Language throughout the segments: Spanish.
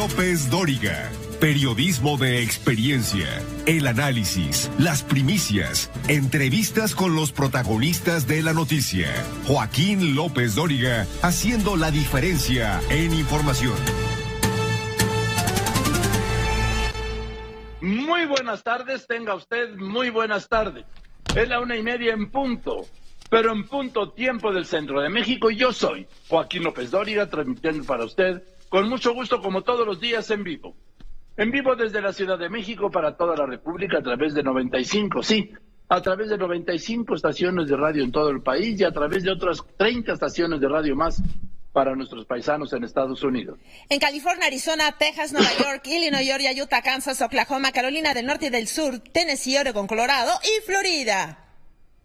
López Dóriga. Periodismo de experiencia, el análisis, las primicias, entrevistas con los protagonistas de la noticia. Joaquín López Dóriga, haciendo la diferencia en información. Muy buenas tardes, tenga usted muy buenas tardes. Es la 1:30 en punto, pero en punto tiempo del centro de México. Y yo soy Joaquín López Dóriga, transmitiendo para usted con mucho gusto, como todos los días, en vivo. En vivo desde la Ciudad de México para toda la República a través de 95, sí, a través de 95 estaciones de radio en todo el país y a través de otras 30 estaciones de radio más para nuestros paisanos en Estados Unidos. En California, Arizona, Texas, Nueva York, Illinois, Georgia, Utah, Kansas, Oklahoma, Carolina del Norte y del Sur, Tennessee, Oregon, Colorado y Florida.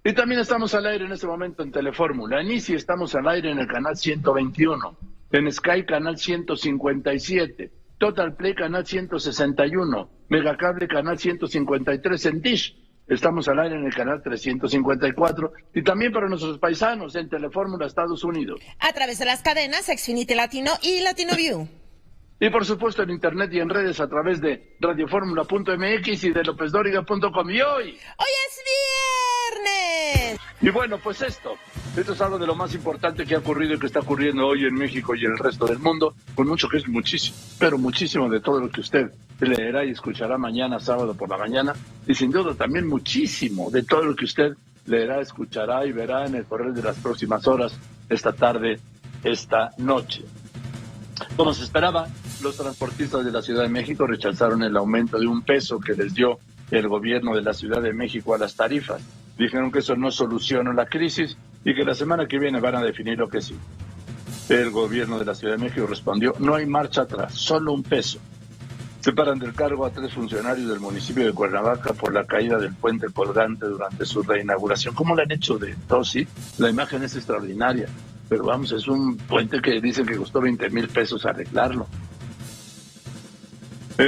Y también estamos al aire en este momento en Telefórmula. En Easy estamos al aire en el canal 121, en Sky canal 157, Total Play canal 161, Megacable canal 153 en Dish. Estamos al aire en el canal 354 y también para nuestros paisanos en Telefórmula Estados Unidos. A través de las cadenas Xfinity Latino y Latino View. Y por supuesto en internet y en redes a través de radioformula.mx y de lopesdoriga.com. Y hoy es viernes. Y bueno, pues esto es algo de lo más importante que ha ocurrido y que está ocurriendo hoy en México y en el resto del mundo, con mucho que es muchísimo, pero muchísimo de todo lo que usted leerá y escuchará mañana, sábado por la mañana, y sin duda también muchísimo de todo lo que usted leerá, escuchará y verá en el correo de las próximas horas, esta tarde, esta noche. Como se esperaba, los transportistas de la Ciudad de México rechazaron el aumento de $1 que les dio el gobierno de la Ciudad de México a las tarifas. Dijeron que eso no soluciona la crisis y que la semana que viene van a definir lo que sí. El gobierno de la Ciudad de México respondió: no hay marcha atrás, solo $1. Separan del cargo a 3 funcionarios del municipio de Cuernavaca por la caída del puente colgante durante su reinauguración. ¿Cómo lo han hecho de todo? Sí, la imagen es extraordinaria, pero vamos, es un puente que dicen que costó $20,000 arreglarlo.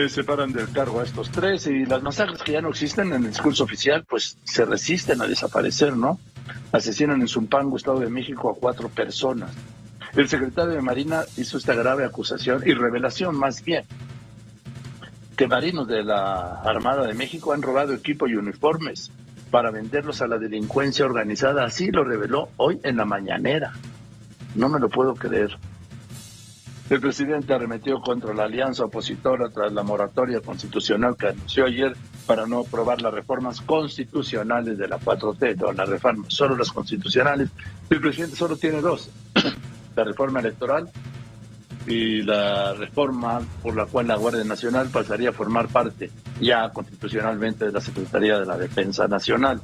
Separan del cargo a estos 3 y las masacres que ya no existen en el discurso oficial, pues se resisten a desaparecer, ¿no? Asesinan en Zumpango, Estado de México, a 4 personas. El secretario de Marina hizo esta grave acusación y revelación, más bien, que marinos de la Armada de México han robado equipo y uniformes para venderlos a la delincuencia organizada. Así lo reveló hoy en la mañanera. No me lo puedo creer. El presidente arremetió contra la alianza opositora tras la moratoria constitucional que anunció ayer para no aprobar las reformas constitucionales de la 4T, no las reformas, solo las constitucionales. El presidente solo tiene 2, la reforma electoral y la reforma por la cual la Guardia Nacional pasaría a formar parte ya constitucionalmente de la Secretaría de la Defensa Nacional.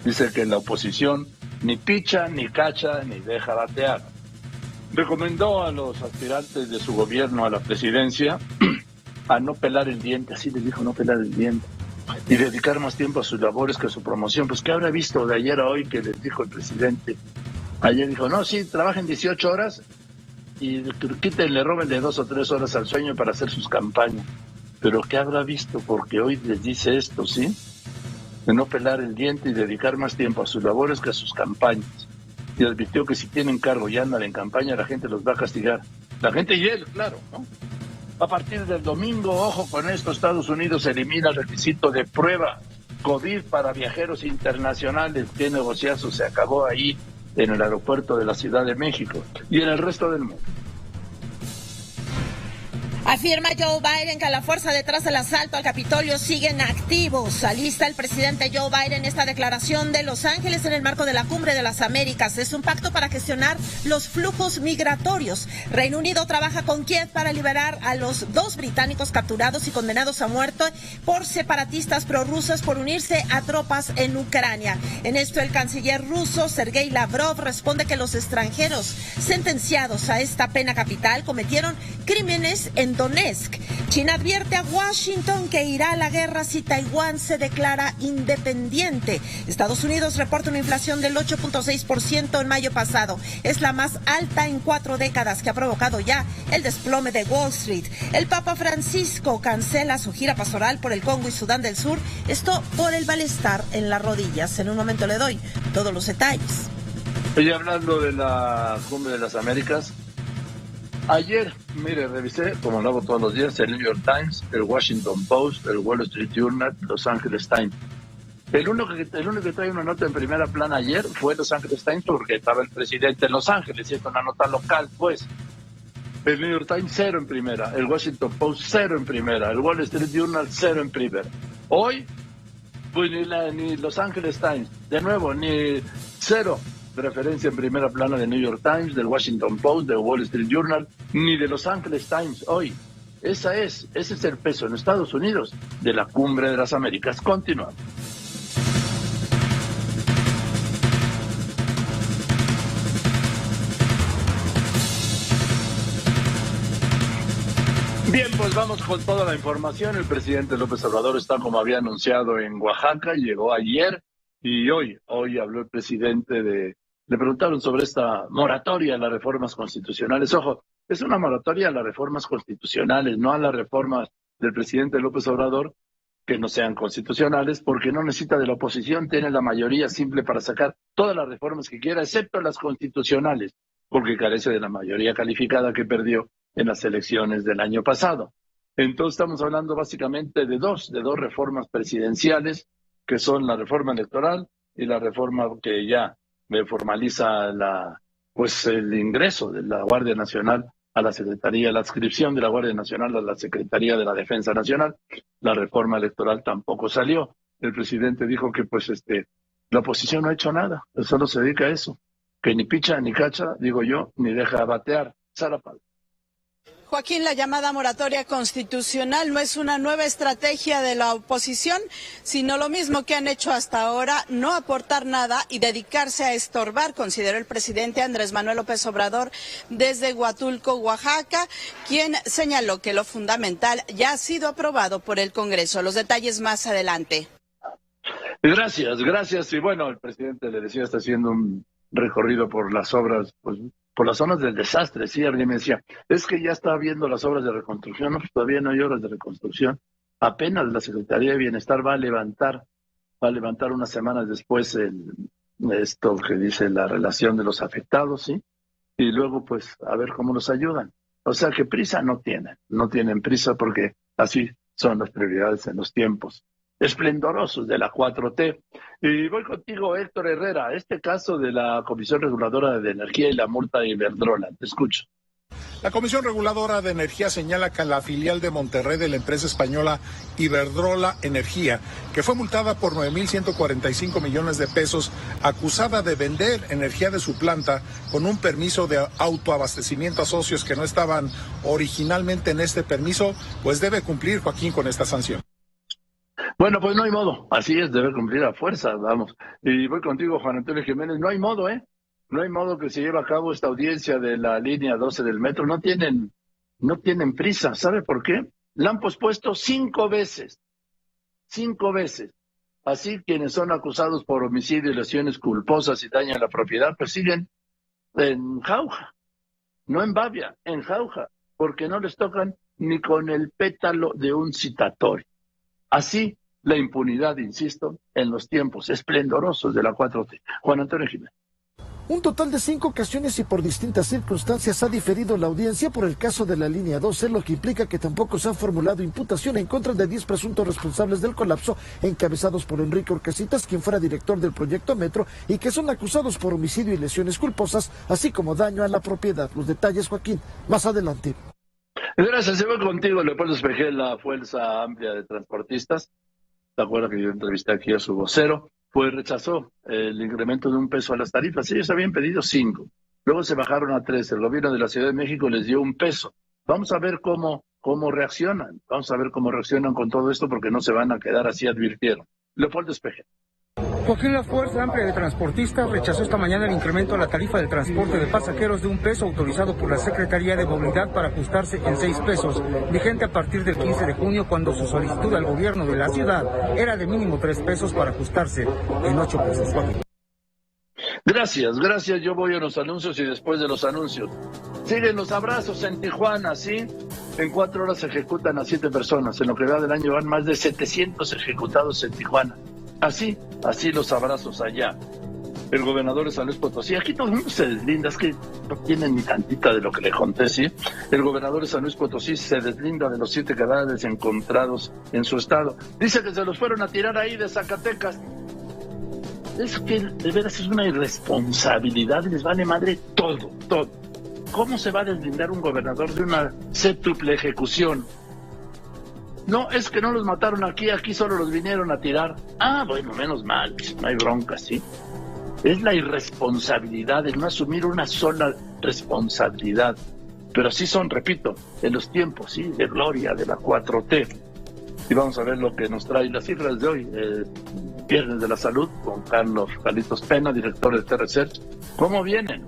Dice que la oposición ni picha, ni cacha, ni deja batear. Recomendó a los aspirantes de su gobierno a la presidencia a no pelar el diente, así les dijo, no pelar el diente, y dedicar más tiempo a sus labores que a su promoción. Pues, ¿qué habrá visto de ayer a hoy que les dijo el presidente? Ayer dijo, no, sí, trabajen 18 horas y quítenle, róbenle 2 o 3 horas al sueño para hacer sus campañas. Pero ¿qué habrá visto? Porque hoy les dice esto, ¿sí? De no pelar el diente y dedicar más tiempo a sus labores que a sus campañas. Y advirtió que si tienen cargo y andan en campaña, la gente los va a castigar. La gente y él, claro, ¿no? A partir del domingo, ojo con esto, Estados Unidos elimina el requisito de prueba COVID para viajeros internacionales. Qué negociazo se acabó ahí en el aeropuerto de la Ciudad de México y en el resto del mundo. Afirma Joe Biden que la fuerza detrás del asalto al Capitolio siguen activos. Alista el presidente Joe Biden esta declaración de Los Ángeles en el marco de la Cumbre de las Américas. Es un pacto para gestionar los flujos migratorios. Reino Unido trabaja con Kiev para liberar a los 2 británicos capturados y condenados a muerte por separatistas prorrusos por unirse a tropas en Ucrania. En esto, el canciller ruso Sergei Lavrov responde que los extranjeros sentenciados a esta pena capital cometieron crímenes en Donetsk. China advierte a Washington que irá a la guerra si Taiwán se declara independiente. Estados Unidos reporta una inflación del 8.6% en mayo pasado. Es la más alta en 4 décadas, que ha provocado ya el desplome de Wall Street. El Papa Francisco cancela su gira pastoral por el Congo y Sudán del Sur. Esto por el malestar en las rodillas. En un momento le doy todos los detalles. Y hablando de la Cumbre de las Américas, Ayer, mire, revisé, como lo hago todos los días, el New York Times, el Washington Post, el Wall Street Journal, Los Angeles Times. El único que trae una nota en primera plana ayer fue Los Angeles Times, porque estaba el presidente en Los Ángeles, y es una nota local, pues. El New York Times, 0 en primera. El Washington Post, 0 en primera. El Wall Street Journal, 0 en primera. Hoy, pues ni Los Angeles Times, de nuevo, ni 0 de referencia en primera plana de New York Times, del Washington Post, del Wall Street Journal, ni de Los Angeles Times hoy. Ese es el peso en Estados Unidos de la Cumbre de las Américas. Continuamos. Bien, pues vamos con toda la información. El presidente López Obrador está, como había anunciado, en Oaxaca, llegó ayer y hoy habló el presidente le preguntaron sobre esta moratoria a las reformas constitucionales. Ojo, es una moratoria a las reformas constitucionales, no a las reformas del presidente López Obrador que no sean constitucionales, porque no necesita de la oposición, tiene la mayoría simple para sacar todas las reformas que quiera, excepto las constitucionales, porque carece de la mayoría calificada que perdió en las elecciones del año pasado. Entonces estamos hablando básicamente de dos reformas presidenciales, que son la reforma electoral y la reforma que ya formaliza el ingreso de la Guardia Nacional a la Secretaría, la adscripción de la Guardia Nacional a la Secretaría de la Defensa Nacional. La reforma electoral tampoco salió. El presidente dijo que la oposición no ha hecho nada, solo se dedica a eso, que ni picha ni cacha, digo yo, ni deja batear. Sara Pablo. Joaquín, la llamada moratoria constitucional no es una nueva estrategia de la oposición, sino lo mismo que han hecho hasta ahora, no aportar nada y dedicarse a estorbar, consideró el presidente Andrés Manuel López Obrador desde Huatulco, Oaxaca, quien señaló que lo fundamental ya ha sido aprobado por el Congreso. Los detalles más adelante. Gracias. Y bueno, el presidente le decía, está haciendo un recorrido por las obras, por las zonas del desastre. Sí, alguien me decía, es que ya está viendo las obras de reconstrucción. No, pues todavía no hay obras de reconstrucción. Apenas la Secretaría de Bienestar va a levantar unas semanas después esto que dice la relación de los afectados, ¿sí? Y luego, pues, a ver cómo nos ayudan. O sea que prisa no tienen prisa porque así son las prioridades en los tiempos esplendorosos de la 4T. Y voy contigo, Héctor Herrera, este caso de la Comisión Reguladora de Energía y la multa de Iberdrola. Te escucho. La Comisión Reguladora de Energía señala que la filial de Monterrey de la empresa española Iberdrola Energía, que fue multada por 9.145 millones de pesos, acusada de vender energía de su planta con un permiso de autoabastecimiento a socios que no estaban originalmente en este permiso, pues debe cumplir, Joaquín, con esta sanción. Bueno, pues no hay modo, así es, debe cumplir a fuerza, vamos. Y voy contigo, Juan Antonio Jiménez, no hay modo, no hay modo que se lleve a cabo esta audiencia de la línea 12 del metro, no tienen prisa, ¿sabe por qué? La han pospuesto 5 veces, así quienes son acusados por homicidio y lesiones culposas y daño a la propiedad, pues siguen en jauja, no en babia, en jauja, porque no les tocan ni con el pétalo de un citatorio. Así la impunidad, insisto, en los tiempos esplendorosos de la 4T. Juan Antonio Jiménez. Un total de 5 ocasiones y por distintas circunstancias ha diferido la audiencia por el caso de la línea 12, lo que implica que tampoco se ha formulado imputación en contra de 10 presuntos responsables del colapso, encabezados por Enrique Orcasitas, quien fuera director del proyecto Metro, y que son acusados por homicidio y lesiones culposas, así como daño a la propiedad. Los detalles, Joaquín, más adelante. Gracias, se voy contigo, Leopoldo Espejel, la Fuerza Amplia de Transportistas. ¿Te acuerdas que yo entrevisté aquí a su vocero? Pues rechazó el incremento de $1 a las tarifas. Ellos habían pedido 5. Luego se bajaron a 3. El gobierno de la Ciudad de México les dio $1. Vamos a ver cómo reaccionan. Vamos a ver cómo reaccionan con todo esto, porque no se van a quedar así, advirtieron. Leopoldo Espejel. Joaquín, la Fuerza Amplia de Transportistas rechazó esta mañana el incremento a la tarifa del transporte de pasajeros de $1 autorizado por la Secretaría de Movilidad para ajustarse en $6, vigente a partir del 15 de junio, cuando su solicitud al gobierno de la ciudad era de mínimo $3 para ajustarse en $8. Joaquín. Gracias. Yo voy a los anuncios y después de los anuncios siguen los abrazos en Tijuana, ¿sí? En 4 horas se ejecutan a 7 personas. En lo que va del año van más de 700 ejecutados en Tijuana. Así los abrazos allá. el gobernador de San Luis Potosí, aquí todo el mundo se deslinda, es que no tienen ni tantita de lo que le conté, ¿sí? El gobernador de San Luis Potosí se deslinda de los 7 cadáveres encontrados en su estado. Dice que se los fueron a tirar ahí de Zacatecas. Es que de veras es una irresponsabilidad, les vale madre todo. ¿Cómo se va a deslindar un gobernador de una séptuple ejecución? No, es que no los mataron aquí solo los vinieron a tirar. Ah, bueno, menos mal, no hay bronca, ¿sí? Es la irresponsabilidad de no asumir una sola responsabilidad. Pero sí son, repito, en los tiempos, ¿sí? De gloria de la 4T. Y vamos a ver lo que nos trae las cifras de hoy, Viernes de la Salud, con Carlitos Pena, director de TRC. ¿Cómo vienen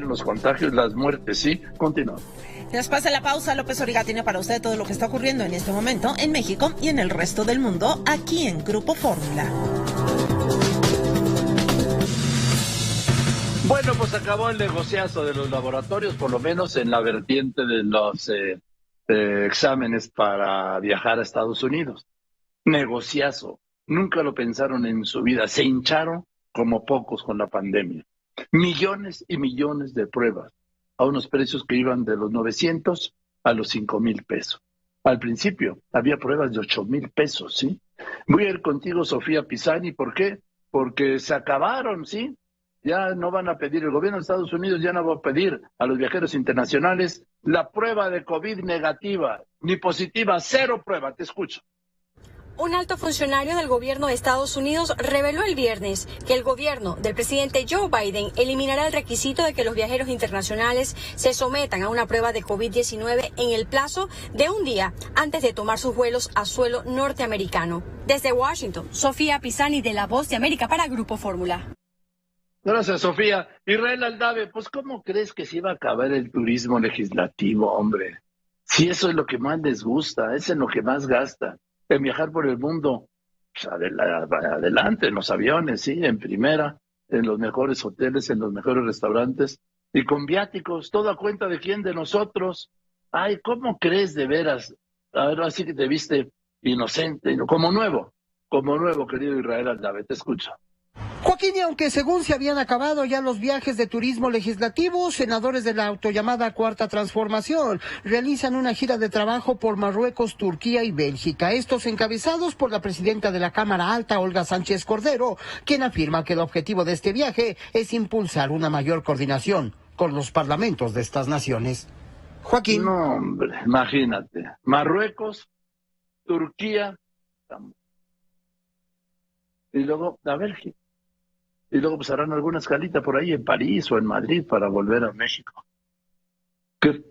los contagios, las muertes? Sí, continuamos. Después de la pausa, López Origa tiene para usted todo lo que está ocurriendo en este momento en México y en el resto del mundo, aquí en Grupo Fórmula. Bueno, pues acabó el negociazo de los laboratorios, por lo menos en la vertiente de los exámenes para viajar a Estados Unidos. Negociazo. Nunca lo pensaron en su vida. Se hincharon como pocos con la pandemia. Millones y millones de pruebas a unos precios que iban de los 900 a los 5,000 pesos. Al principio había pruebas de 8,000 pesos, ¿sí? Voy a ir contigo, Sofía Pisani. ¿Por qué? Porque se acabaron, ¿sí? Ya no van a pedir, el gobierno de Estados Unidos ya no va a pedir a los viajeros internacionales la prueba de COVID negativa, ni positiva, 0 prueba. Te escucho. Un alto funcionario del gobierno de Estados Unidos reveló el viernes que el gobierno del presidente Joe Biden eliminará el requisito de que los viajeros internacionales se sometan a una prueba de COVID-19 en el plazo de un día antes de tomar sus vuelos a suelo norteamericano. Desde Washington, Sofía Pisani, de La Voz de América para Grupo Fórmula. Gracias, Sofía. Israel Aldave, pues ¿cómo crees que se iba a acabar el turismo legislativo, hombre? Si eso es lo que más les gusta, es en lo que más gastan. En viajar por el mundo, pues adelante, en los aviones, sí, en primera, en los mejores hoteles, en los mejores restaurantes, y con viáticos, todo a cuenta de quién, de nosotros. Ay, ¿cómo crees de veras? A ver, así que te viste inocente, como nuevo, querido Israel Aldave, te escucho. Joaquín, y aunque según se habían acabado ya los viajes de turismo legislativo, senadores de la autollamada Cuarta Transformación realizan una gira de trabajo por Marruecos, Turquía y Bélgica. Estos encabezados por la presidenta de la Cámara Alta, Olga Sánchez Cordero, quien afirma que el objetivo de este viaje es impulsar una mayor coordinación con los parlamentos de estas naciones. Joaquín. No, hombre, imagínate. Marruecos, Turquía, y luego a Bélgica. Y luego pues harán alguna escalita por ahí en París o en Madrid para volver a México. Que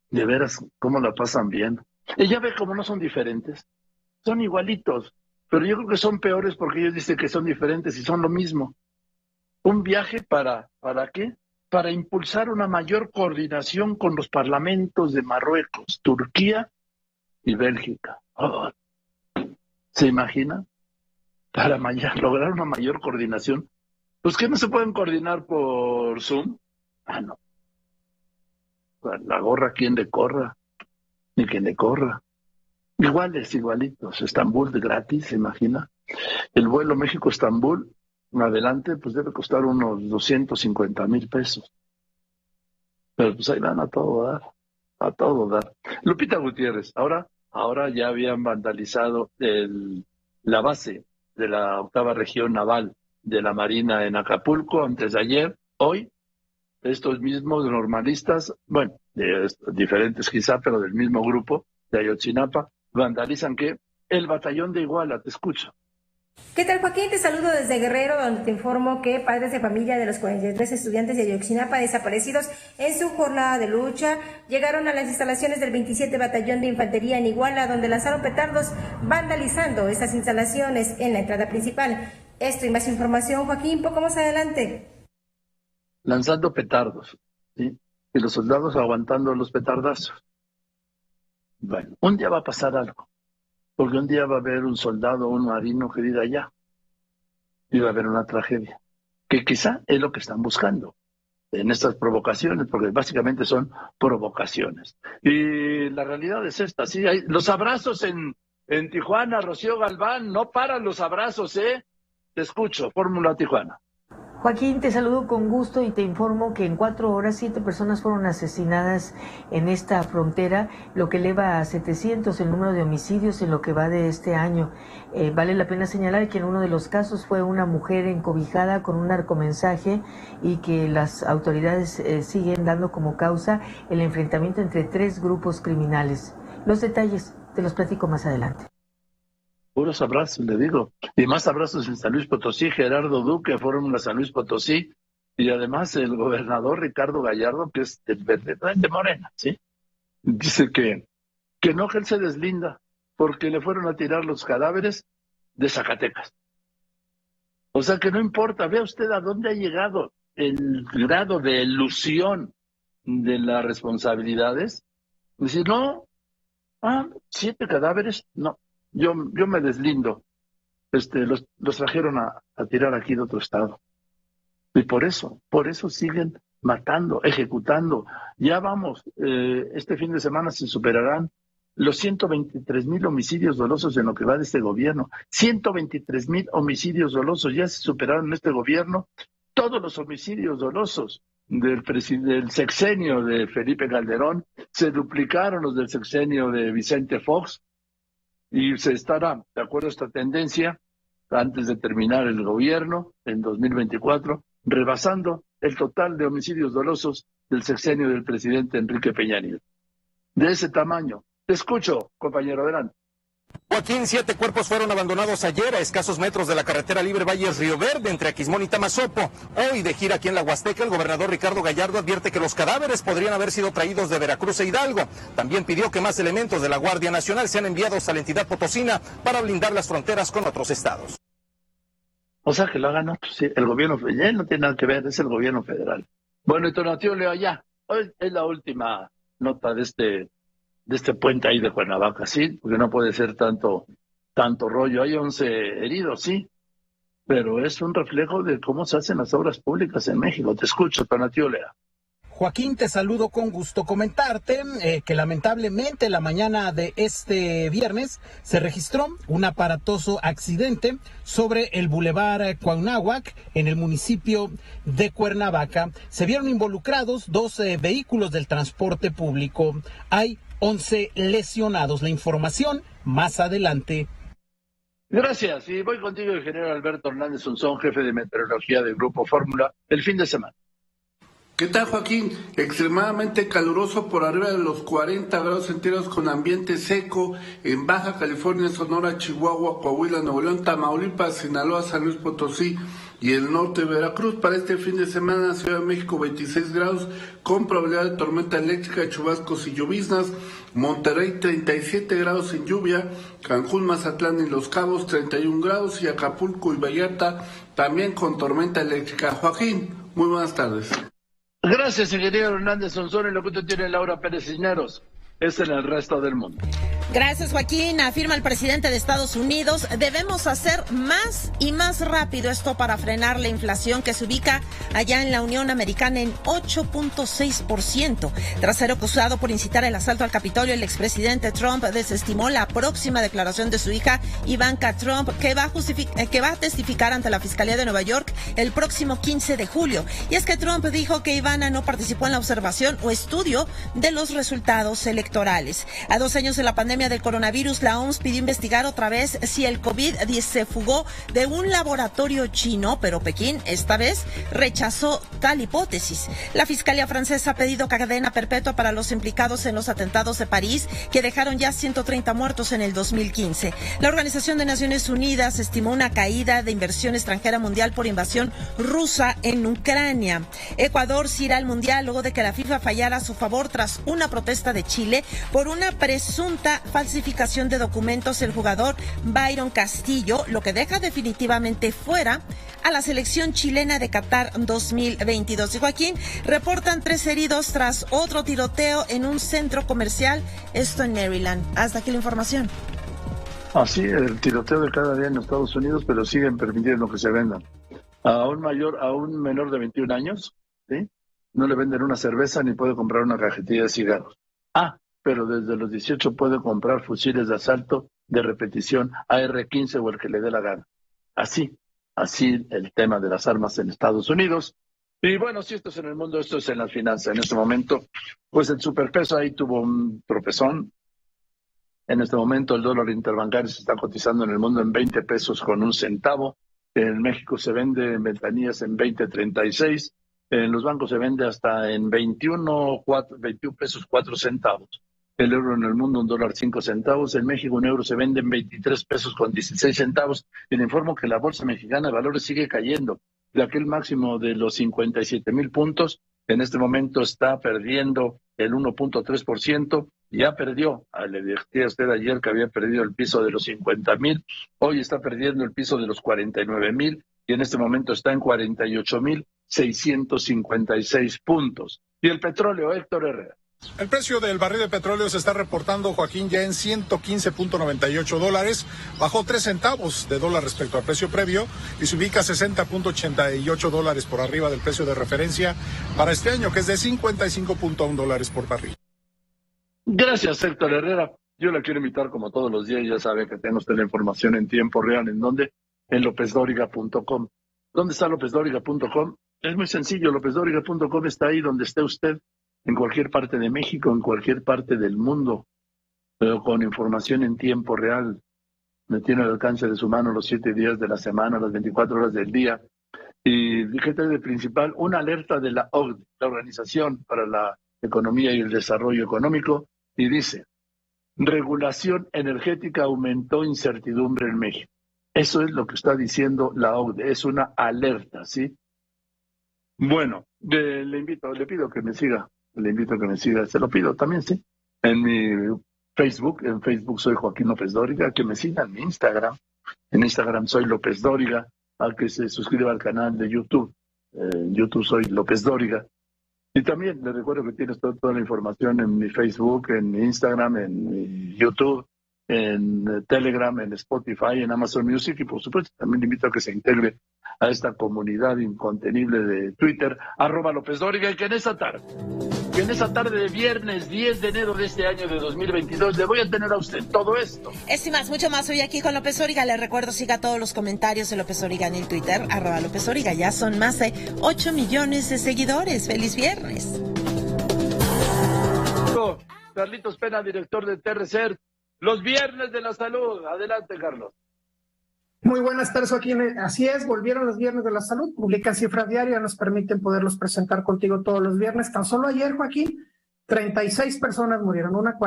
de veras, cómo la pasan bien. Y ya ve cómo no son diferentes. Son igualitos, pero yo creo que son peores porque ellos dicen que son diferentes y son lo mismo. Un viaje ¿para qué? Para impulsar una mayor coordinación con los parlamentos de Marruecos, Turquía y Bélgica. Oh, ¿se imagina? Para lograr una mayor coordinación. Pues que no se pueden coordinar por Zoom. Ah, no. La gorra, quien le corra, ni quien le corra. Igualitos. Estambul de gratis, ¿se imagina? El vuelo México-Estambul, adelante, pues debe costar unos 250,000 pesos. Pero pues ahí van a todo dar. Lupita Gutiérrez, ahora ya habían vandalizado la base de la 8ª Región Naval de la Marina en Acapulco, antes de ayer. Hoy, estos mismos normalistas, bueno, diferentes quizá, pero del mismo grupo, de Ayotzinapa, vandalizan ¿qué? El batallón de Iguala. Te escucho. ¿Qué tal, Joaquín? Te saludo desde Guerrero, donde te informo que padres de familia de los 43 estudiantes de Ayotzinapa desaparecidos en su jornada de lucha llegaron a las instalaciones del 27 Batallón de Infantería en Iguala, donde lanzaron petardos vandalizando estas instalaciones en la entrada principal. Esto y más información, Joaquín, poco más adelante. Lanzando petardos, ¿sí? Y los soldados aguantando los petardazos. Bueno, un día va a pasar algo. Porque un día va a haber un soldado o un marino que diga ya. Y va a haber una tragedia. Que quizá es lo que están buscando en estas provocaciones, porque básicamente son provocaciones. Y la realidad es esta, sí, hay los abrazos en Tijuana, Rocío Galván, no paran los abrazos, ¿eh? Te escucho, Fórmula Tijuana. Joaquín, te saludo con gusto y te informo que en 4 horas 7 personas fueron asesinadas en esta frontera, lo que eleva a 700 el número de homicidios en lo que va de este año. Vale la pena señalar que en uno de los casos fue una mujer encobijada con un narcomensaje y que las autoridades siguen dando como causa el enfrentamiento entre 3 grupos criminales. Los detalles te los platico más adelante. Puros abrazos, le digo. Y más abrazos en San Luis Potosí. Gerardo Duque fueron a San Luis Potosí. Y además el gobernador Ricardo Gallardo, que es de Morena, ¿sí? Dice que no, que él se deslinda porque le fueron a tirar los cadáveres de Zacatecas. O sea que no importa. Vea usted a dónde ha llegado el grado de elusión de las responsabilidades. Decir, no, 7 cadáveres, no. Yo me deslindo. Los trajeron a tirar aquí de otro estado. Y por eso siguen matando, ejecutando. Ya vamos, este fin de semana se superarán los 123,000 homicidios dolosos en lo que va de este gobierno. 123,000 homicidios dolosos ya se superaron en este gobierno. Todos los homicidios dolosos del sexenio de Felipe Calderón se duplicaron los del sexenio de Vicente Fox. Y se estará, de acuerdo a esta tendencia, antes de terminar el gobierno, en 2024, rebasando el total de homicidios dolosos del sexenio del presidente Enrique Peña Nieto. De ese tamaño. Te escucho, compañero, adelante. Joaquín, 7 cuerpos fueron abandonados ayer a escasos metros de la carretera libre Valles-Río Verde, entre Aquismón y Tamazopo. Hoy, de gira aquí en la Huasteca, el gobernador Ricardo Gallardo advierte que los cadáveres podrían haber sido traídos de Veracruz e Hidalgo. También pidió que más elementos de la Guardia Nacional sean enviados a la entidad potosina para blindar las fronteras con otros estados. O sea, que lo hagan otros, sí. El gobierno federal no tiene nada que ver, es el gobierno federal. Bueno, y Tonatiuh Leo allá. Hoy es la última nota de este puente ahí de Cuernavaca, sí, porque no puede ser tanto rollo. Hay 11 heridos, sí, pero es un reflejo de cómo se hacen las obras públicas en México. Te escucho, Tonatiuh Leo. Joaquín, te saludo con gusto. Comentarte que lamentablemente la mañana de este viernes se registró un aparatoso accidente sobre el Boulevard Cuauhnáhuac en el municipio de Cuernavaca. Se vieron involucrados 12 vehículos del transporte público. Hay 11 lesionados. La información más adelante. Gracias. Y voy contigo, ingeniero Alberto Hernández Sunzón, jefe de meteorología del Grupo Fórmula, el fin de semana. ¿Qué tal, Joaquín? Extremadamente caluroso por arriba de los 40 grados centígrados con ambiente seco en Baja California, Sonora, Chihuahua, Coahuila, Nuevo León, Tamaulipas, Sinaloa, San Luis Potosí y el norte de Veracruz. Para este fin de semana, Ciudad de México 26 grados con probabilidad de tormenta eléctrica, chubascos y lloviznas. Monterrey 37 grados sin lluvia. Cancún, Mazatlán y Los Cabos 31 grados y Acapulco y Vallarta también con tormenta eléctrica. Joaquín, muy buenas tardes. Gracias, ingeniero Hernández Sonzón. Y lo que usted tiene, Laura Pérez Cisneros, es en el resto del mundo. Gracias, Joaquín. Afirma el presidente de Estados Unidos, debemos hacer más y más rápido esto para frenar la inflación que se ubica allá en la Unión Americana en 8.6%. Tras ser acusado por incitar el asalto al Capitolio, el expresidente Trump desestimó la próxima declaración de su hija Ivanka Trump, que va a testificar ante la Fiscalía de Nueva York el próximo 15 de julio. Y es que Trump dijo que Ivana no participó en la observación o estudio de los resultados electorales. A 2 años de la pandemia del coronavirus, la OMS pidió investigar otra vez si el COVID se fugó de un laboratorio chino, pero Pekín esta vez rechazó tal hipótesis. La Fiscalía francesa ha pedido cadena perpetua para los implicados en los atentados de París, que dejaron ya 130 muertos en el 2015. La Organización de Naciones Unidas estimó una caída de inversión extranjera mundial por invasión rusa en Ucrania. Ecuador se irá al Mundial luego de que la FIFA fallara a su favor tras una protesta de Chile por una presunta falsificación de documentos del jugador Byron Castillo, lo que deja definitivamente fuera a la selección chilena de Qatar 2022. Y Joaquín, reportan 3 heridos tras otro tiroteo en un centro comercial, esto en Maryland. Hasta aquí la información. Así, el tiroteo de cada día en Estados Unidos, pero siguen permitiendo que se vendan. A un menor de 21 años, ¿sí? No le venden una cerveza ni puede comprar una cajetilla de cigarros. Pero desde los 18 puede comprar fusiles de asalto de repetición AR-15 o el que le dé la gana. Así así el tema de las armas en Estados Unidos. Y bueno, si esto es en el mundo, esto es en las finanzas. En este momento, pues el superpeso ahí tuvo un tropezón. En este momento el dólar interbancario se está cotizando en el mundo en 20 pesos con un centavo. En México se vende en ventanillas en 20.36. En los bancos se vende hasta en 21 pesos 4 centavos. El euro en el mundo, $1.05. En México un euro se vende en 23 pesos con 16 centavos. Y le informo que la Bolsa Mexicana de Valores sigue cayendo. De aquel máximo de los 57,000 puntos, en este momento está perdiendo el 1.3%. Ya perdió, le dije a usted ayer que había perdido el piso de los 50,000. Hoy está perdiendo el piso de los 49,000 y en este momento está en 48,656 puntos. Y el petróleo, Héctor Herrera. El precio del barril de petróleo se está reportando, Joaquín, ya en $115.98, bajó 3 centavos de dólar respecto al precio previo y se ubica a $60.88 por arriba del precio de referencia para este año, que es de $55.1 por barril. Gracias, Héctor Herrera. Yo la quiero invitar como todos los días, ya sabe que tenemos la información en tiempo real, ¿en dónde? En lopezdoriga.com. ¿Dónde está lopezdoriga.com? Es muy sencillo, lopezdoriga.com está ahí donde esté usted, en cualquier parte de México, en cualquier parte del mundo, pero con información en tiempo real. Me tiene al alcance de su mano los 7 días de la semana, las 24 horas del día. Y fíjate de principal, una alerta de la OCDE, la Organización para la Economía y el Desarrollo Económico, y dice: regulación energética aumentó incertidumbre en México. Eso es lo que está diciendo la OCDE, es una alerta, ¿sí? Bueno, le pido que me siga. Le invito a que me siga, se lo pido también, sí. En mi Facebook, soy Joaquín López Dóriga, que me siga en mi Instagram. En Instagram soy López Dóriga, a que se suscriba al canal de YouTube. En YouTube soy López Dóriga. Y también le recuerdo que tienes toda la información en mi Facebook, en mi Instagram, en mi YouTube, en Telegram, en Spotify, en Amazon Music, y por supuesto también le invito a que se integre a esta comunidad incontenible de Twitter, @López Dóriga, y que en esa tarde de viernes 10 de enero de este año de 2022 le voy a tener a usted todo esto. Y más, mucho más hoy aquí con López Dóriga. Le recuerdo, siga todos los comentarios de López Dóriga en el Twitter, @López Dóriga. Ya son más de 8 millones de seguidores. ¡Feliz viernes! Carlitos Pena, director de TRCER, los viernes de la salud. Adelante, Carlos. Muy buenas tardes, Joaquín. Así es, volvieron los viernes de la salud, publican cifras diarias, nos permiten poderlos presentar contigo todos los viernes. Tan solo ayer, Joaquín, 36 personas murieron, una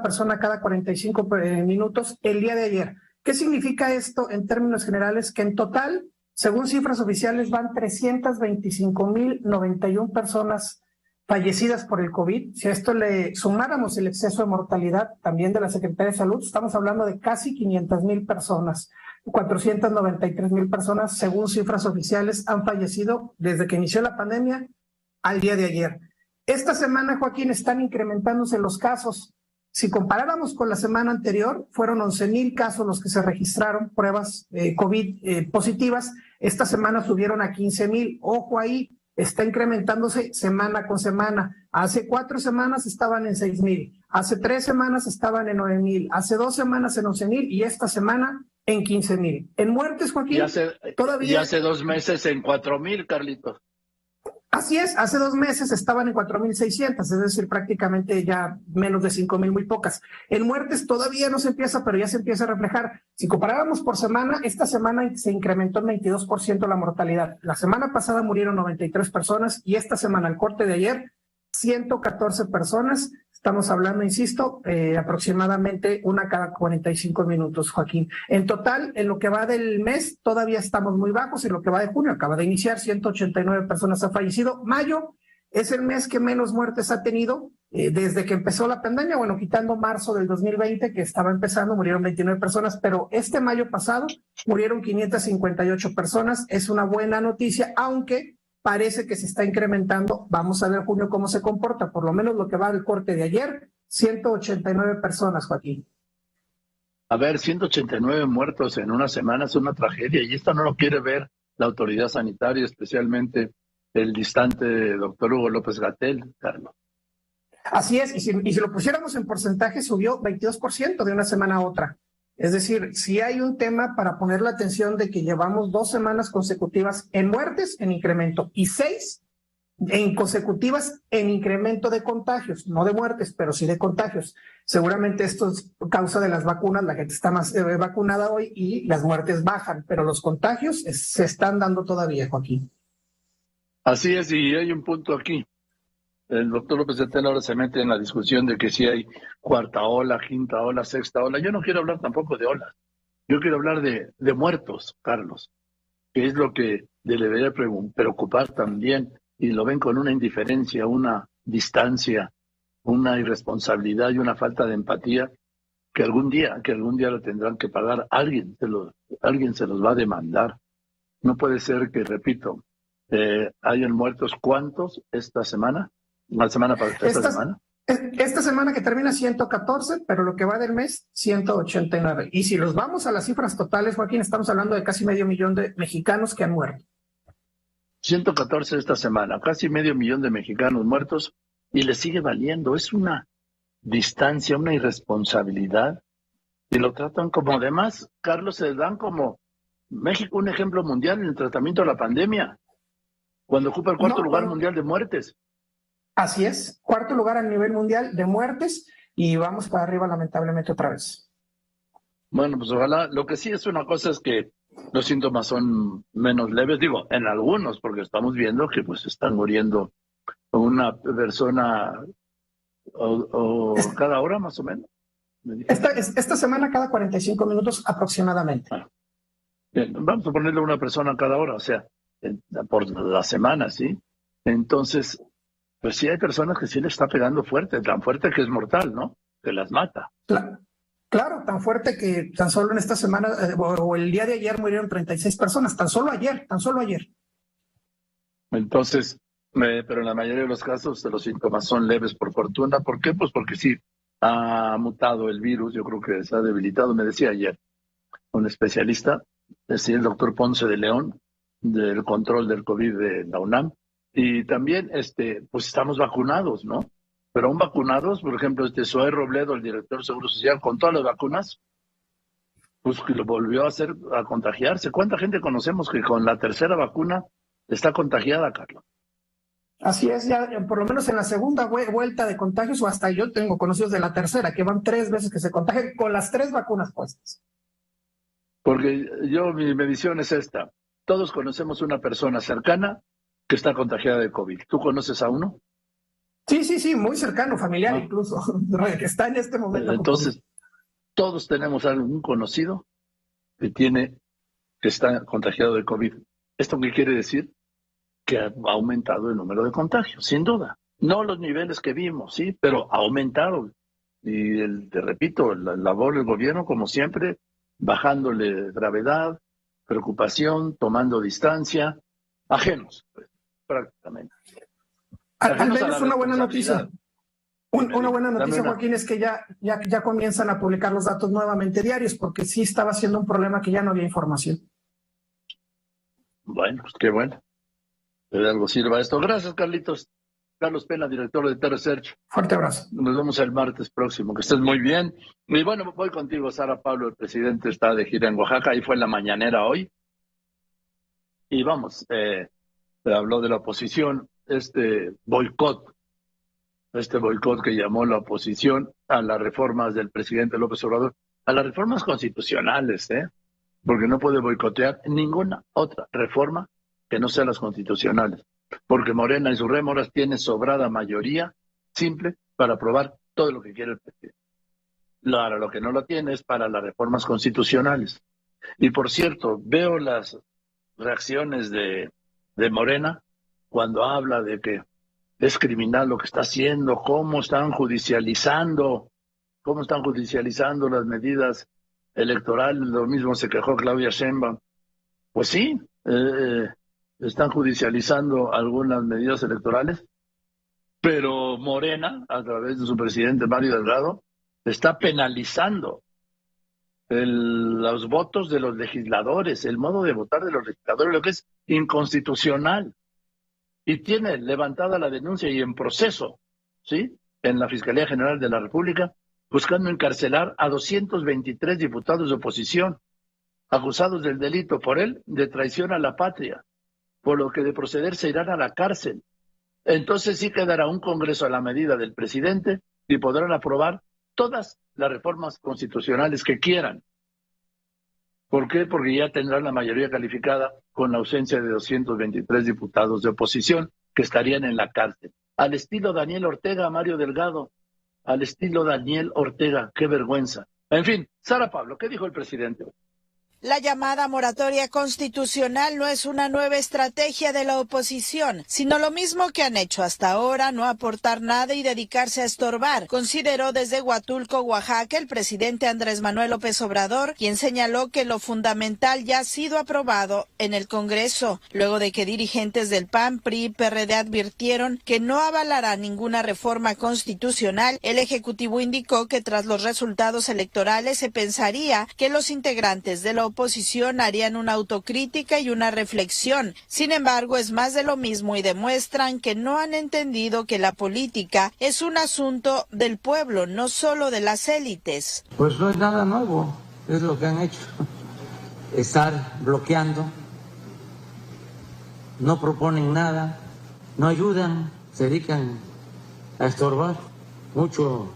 persona cada 45 minutos el día de ayer. ¿Qué significa esto en términos generales? Que en total, según cifras oficiales, van 325,091 personas fallecidas por el COVID. Si a esto le sumáramos el exceso de mortalidad también de la Secretaría de Salud, estamos hablando de casi 500,000 personas. 493,000 personas, según cifras oficiales, han fallecido desde que inició la pandemia al día de ayer. Esta semana, Joaquín, están incrementándose los casos. Si comparáramos con la semana anterior, fueron 11,000 casos los que se registraron, pruebas COVID positivas. Esta semana subieron a 15,000. Ojo ahí, está incrementándose semana con semana. Hace 4 semanas estaban en 6,000. Hace 3 semanas estaban en 9,000. Hace 2 semanas en 11,000 y esta semana en 15,000. En muertes, Joaquín, y hace 2 meses en 4,000, Carlitos. Así es, hace 2 meses estaban en 4,600, es decir, prácticamente ya menos de 5,000, muy pocas. En muertes todavía no se empieza, pero ya se empieza a reflejar. Si comparáramos por semana, esta semana se incrementó en 22% la mortalidad. La semana pasada murieron 93 personas y esta semana, al corte de ayer, 114 personas. Estamos hablando, insisto, aproximadamente una cada 45 minutos, Joaquín. En total, en lo que va del mes, todavía estamos muy bajos. En lo que va de junio, acaba de iniciar, 189 personas han fallecido. Mayo es el mes que menos muertes ha tenido desde que empezó la pandemia. Bueno, quitando marzo del 2020, que estaba empezando, murieron 29 personas, pero este mayo pasado murieron 558 personas. Es una buena noticia, aunque parece que se está incrementando. Vamos a ver junio cómo se comporta. Por lo menos lo que va del corte de ayer, 189 personas, Joaquín. A ver, 189 muertos en una semana es una tragedia y esto no lo quiere ver la autoridad sanitaria, especialmente el distante doctor Hugo López-Gatell, Carlos. Así es, y si lo pusiéramos en porcentaje, subió 22% de una semana a otra. Es decir, si hay un tema para poner la atención de que llevamos 2 semanas consecutivas en muertes en incremento y 6 en consecutivas en incremento de contagios, no de muertes, pero sí de contagios. Seguramente esto es causa de las vacunas, la gente está más vacunada hoy y las muertes bajan, pero los contagios se están dando todavía, Joaquín. Así es, y hay un punto aquí. El doctor López Gatell ahora se mete en la discusión de que si hay cuarta ola, quinta ola, sexta ola. Yo no quiero hablar tampoco de olas. Yo quiero hablar de muertos, Carlos, que es lo que le debería preocupar también. Y lo ven con una indiferencia, una distancia, una irresponsabilidad y una falta de empatía que algún día lo tendrán que pagar. Alguien se los va a demandar. No puede ser que, repito, hayan muertos. ¿Cuántos esta semana? ¿Esta semana? Esta semana que termina 114, pero lo que va del mes, 189. Y si los vamos a las cifras totales, Joaquín, estamos hablando de casi 500,000 de mexicanos que han muerto. 114 esta semana, casi 500,000 de mexicanos muertos, y le sigue valiendo. Es una distancia, una irresponsabilidad, y lo tratan como, además, Carlos, se dan como México un ejemplo mundial en el tratamiento de la pandemia, cuando ocupa el cuarto lugar mundial de muertes. Así es, 4º lugar a nivel mundial de muertes, y vamos para arriba lamentablemente otra vez. Bueno, pues ojalá. Lo que sí es una cosa es que los síntomas son menos leves, digo, en algunos, porque estamos viendo que pues están muriendo una persona o cada hora más o menos. Esta semana cada 45 minutos aproximadamente. Bien, vamos a ponerle una persona cada hora, o sea, por la semana, ¿sí? Entonces, pues sí hay personas que sí le está pegando fuerte, tan fuerte que es mortal, ¿no? Que las mata. Claro, tan fuerte que tan solo en esta semana o el día de ayer murieron 36 personas, tan solo ayer. Entonces, pero en la mayoría de los casos los síntomas son leves, por fortuna. ¿Por qué? Pues porque sí ha mutado el virus, yo creo que se ha debilitado. Me decía ayer un especialista, decía el doctor Ponce de León, del control del COVID de la UNAM, y también pues estamos vacunados, ¿no? Pero aún vacunados, por ejemplo, Zoé Robledo, el director de Seguro Social, con todas las vacunas, pues que lo volvió a contagiarse. ¿Cuánta gente conocemos que con la tercera vacuna está contagiada, Carlos? Así es, ya por lo menos en la segunda vuelta de contagios, o hasta yo tengo conocidos de la tercera, que van 3 veces que se contagian con las 3 vacunas puestas. Porque mi medición es esta. Todos conocemos una persona cercana que está contagiada de COVID. ¿Tú conoces a uno? Sí, muy cercano, familiar incluso, que está en este momento. Entonces, todos tenemos algún conocido que está contagiado de COVID. ¿Esto qué quiere decir? Que ha aumentado el número de contagios, sin duda. No los niveles que vimos, sí, pero ha aumentado. Y te repito, la labor del gobierno, como siempre, bajándole gravedad, preocupación, tomando distancia, ajenos, pues, prácticamente. Al menos una buena noticia. Una buena noticia, Joaquín, es que ya comienzan a publicar los datos nuevamente diarios, porque sí estaba siendo un problema que ya no había información. Bueno, pues qué bueno. De algo sirva esto. Gracias, Carlitos. Carlos Pena, director de T-Research. Fuerte abrazo. Nos vemos el martes próximo. Que estés muy bien. Y bueno, voy contigo, Sara Pablo. El presidente está de gira en Oaxaca. Ahí fue en la mañanera hoy. Y vamos, habló de la oposición. Este boicot que llamó la oposición a las reformas del presidente López Obrador, a las reformas constitucionales, porque no puede boicotear ninguna otra reforma que no sean las constitucionales, porque Morena y sus rémoras tienen sobrada mayoría simple para aprobar todo lo que quiere el presidente. Ahora, lo que no lo tiene es para las reformas constitucionales. Y por cierto, veo las reacciones de Morena cuando habla de que es criminal lo que está haciendo, cómo están judicializando las medidas electorales. Lo mismo se quejó Claudia Sheinbaum. Pues sí, están judicializando algunas medidas electorales, pero Morena, a través de su presidente Mario Delgado, está penalizando los votos de los legisladores, el modo de votar de los legisladores, lo que es inconstitucional. Y tiene levantada la denuncia y en proceso, ¿sí?, en la Fiscalía General de la República buscando encarcelar a 223 diputados de oposición, acusados del delito por él de traición a la patria, por lo que de proceder se irán a la cárcel. Entonces sí quedará un Congreso a la medida del presidente y podrán aprobar todas las reformas constitucionales que quieran. ¿Por qué? Porque ya tendrán la mayoría calificada con la ausencia de 223 diputados de oposición que estarían en la cárcel. Al estilo Daniel Ortega, Mario Delgado, al estilo Daniel Ortega, qué vergüenza. En fin, Sara Pablo, ¿qué dijo el presidente hoy? La llamada moratoria constitucional no es una nueva estrategia de la oposición, sino lo mismo que han hecho hasta ahora, no aportar nada y dedicarse a estorbar, consideró desde Huatulco, Oaxaca, el presidente Andrés Manuel López Obrador, quien señaló que lo fundamental ya ha sido aprobado en el Congreso, luego de que dirigentes del PAN, PRI y PRD advirtieron que no avalará ninguna reforma constitucional. El Ejecutivo indicó que tras los resultados electorales se pensaría que los integrantes de la oposición harían una autocrítica y una reflexión. Sin embargo, es más de lo mismo y demuestran que no han entendido que la política es un asunto del pueblo, no solo de las élites. Pues no es nada nuevo, es lo que han hecho. Estar bloqueando, no proponen nada, no ayudan, se dedican a estorbar. Mucho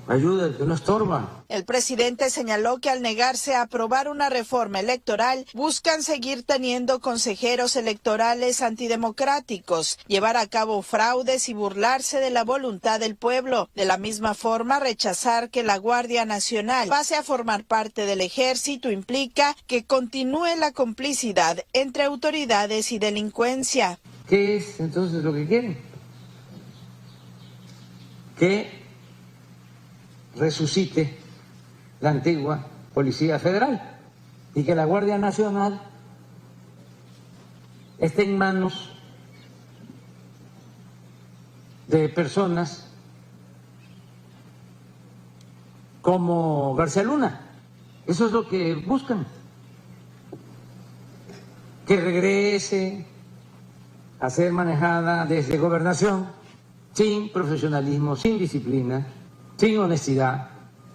ayuda el que no estorba. El presidente señaló que al negarse a aprobar una reforma electoral, buscan seguir teniendo consejeros electorales antidemocráticos, llevar a cabo fraudes y burlarse de la voluntad del pueblo. De la misma forma, rechazar que la Guardia Nacional pase a formar parte del ejército implica que continúe la complicidad entre autoridades y delincuencia. ¿Qué es entonces lo que quieren? Que resucite la antigua Policía Federal y que la Guardia Nacional esté en manos de personas como García Luna. Eso es lo que buscan, que regrese a ser manejada desde gobernación sin profesionalismo, sin disciplina, sin honestidad,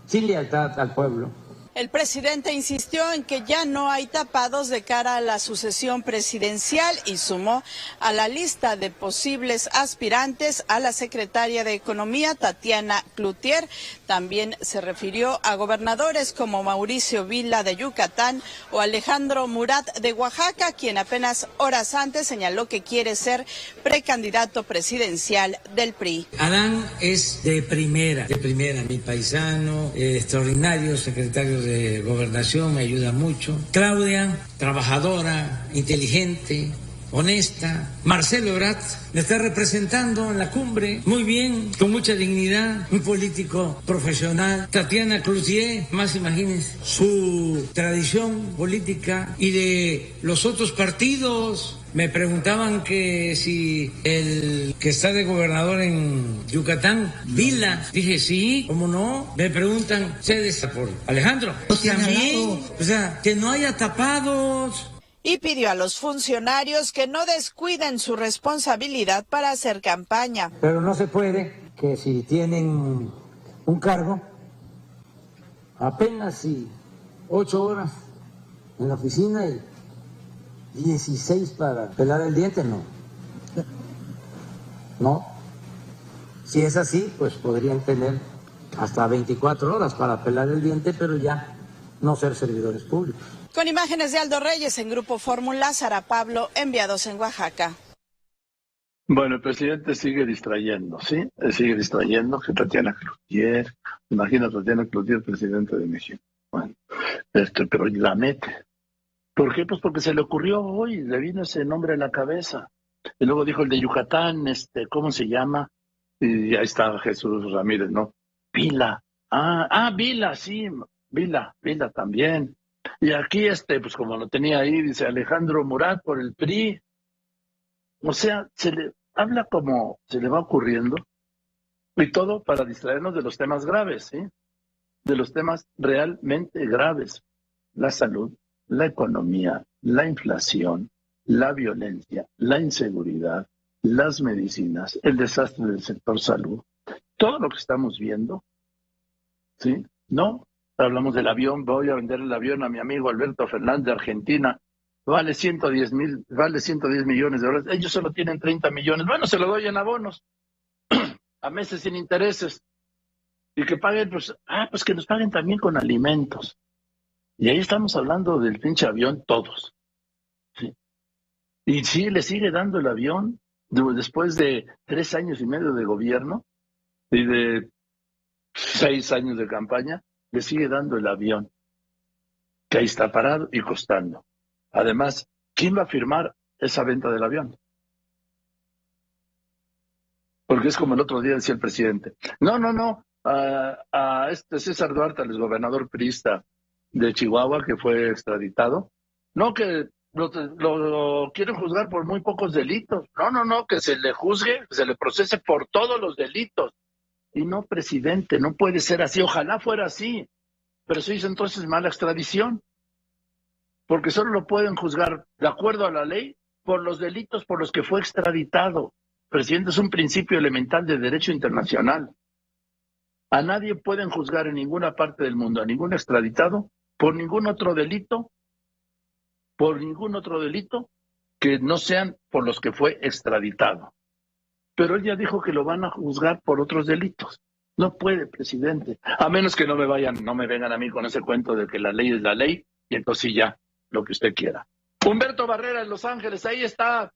sin lealtad al pueblo. El presidente insistió en que ya no hay tapados de cara a la sucesión presidencial y sumó a la lista de posibles aspirantes a la secretaria de Economía, Tatiana Cloutier. También se refirió a gobernadores como Mauricio Vila de Yucatán o Alejandro Murat de Oaxaca, quien apenas horas antes señaló que quiere ser precandidato presidencial del PRI. Adán es de primera, mi paisano, extraordinario secretario de Gobernación, me ayuda mucho. Claudia, trabajadora, inteligente, honesta. Marcelo Ebrard me está representando en la cumbre, muy bien, con mucha dignidad, un político profesional. Tatiana Cloutier, más imagínense, su tradición política y de los otros partidos. Me preguntaban que si el que está de gobernador en Yucatán, Vila. Dije, sí, ¿cómo no? Me preguntan, ¿ustedes por Alejandro? Pues también, o sea, que no haya tapados. Y pidió a los funcionarios que no descuiden su responsabilidad para hacer campaña. Pero no se puede que si tienen un cargo, apenas si 8 horas en la oficina y 16 para pelar el diente, no. Si es así, pues podrían tener hasta 24 horas para pelar el diente, pero ya no ser servidores públicos. Con imágenes de Aldo Reyes en Grupo Fórmula, Sara Pablo, enviados en Oaxaca. Bueno, el presidente sigue distrayendo, ¿sí? Sigue distrayendo que Tatiana Cloutier, imagina Tatiana Cloutier, presidente de México. Bueno, pero la mete. ¿Por qué? Pues porque se le ocurrió hoy, le vino ese nombre a la cabeza. Y luego dijo el de Yucatán, ¿cómo se llama? Y ahí está Jesús Ramírez, ¿no? Vila. Vila, sí, Vila también. Y aquí, pues como lo tenía ahí, dice Alejandro Murat por el PRI. O sea, se le habla como se le va ocurriendo. Y todo para distraernos de los temas graves, ¿sí? De los temas realmente graves. La salud, la economía, la inflación, la violencia, la inseguridad, las medicinas, el desastre del sector salud. Todo lo que estamos viendo ¿sí? No, hablamos del avión, voy a vender el avión a mi amigo Alberto Fernández de Argentina, vale 110 millones de dólares, ellos solo tienen 30 millones, bueno, se lo doy en abonos, a meses sin intereses, y que paguen, pues que nos paguen también con alimentos. Y ahí estamos hablando del pinche avión todos. ¿Sí? Y sí, le sigue dando el avión después de 3 años y medio de gobierno y de 6 años de campaña, le sigue dando el avión, que ahí está parado y costando. Además, ¿quién va a firmar esa venta del avión? Porque es como el otro día decía el presidente. No, a este César Duarte, el gobernador priista de Chihuahua, que fue extraditado, no, que lo quieren juzgar por muy pocos delitos. No, que se le juzgue, que se le procese por todos los delitos. Y no, presidente, no puede ser así. Ojalá fuera así. Pero se hizo entonces mala extradición. Porque solo lo pueden juzgar, de acuerdo a la ley, por los delitos por los que fue extraditado. Presidente, es un principio elemental de derecho internacional. A nadie pueden juzgar en ninguna parte del mundo, a ningún extraditado, por ningún otro delito que no sean por los que fue extraditado. Pero él ya dijo que lo van a juzgar por otros delitos. No puede, presidente. A menos que no me vengan a mí con ese cuento de que la ley es la ley, y entonces sí ya, lo que usted quiera. Humberto Barrera en Los Ángeles, ahí está,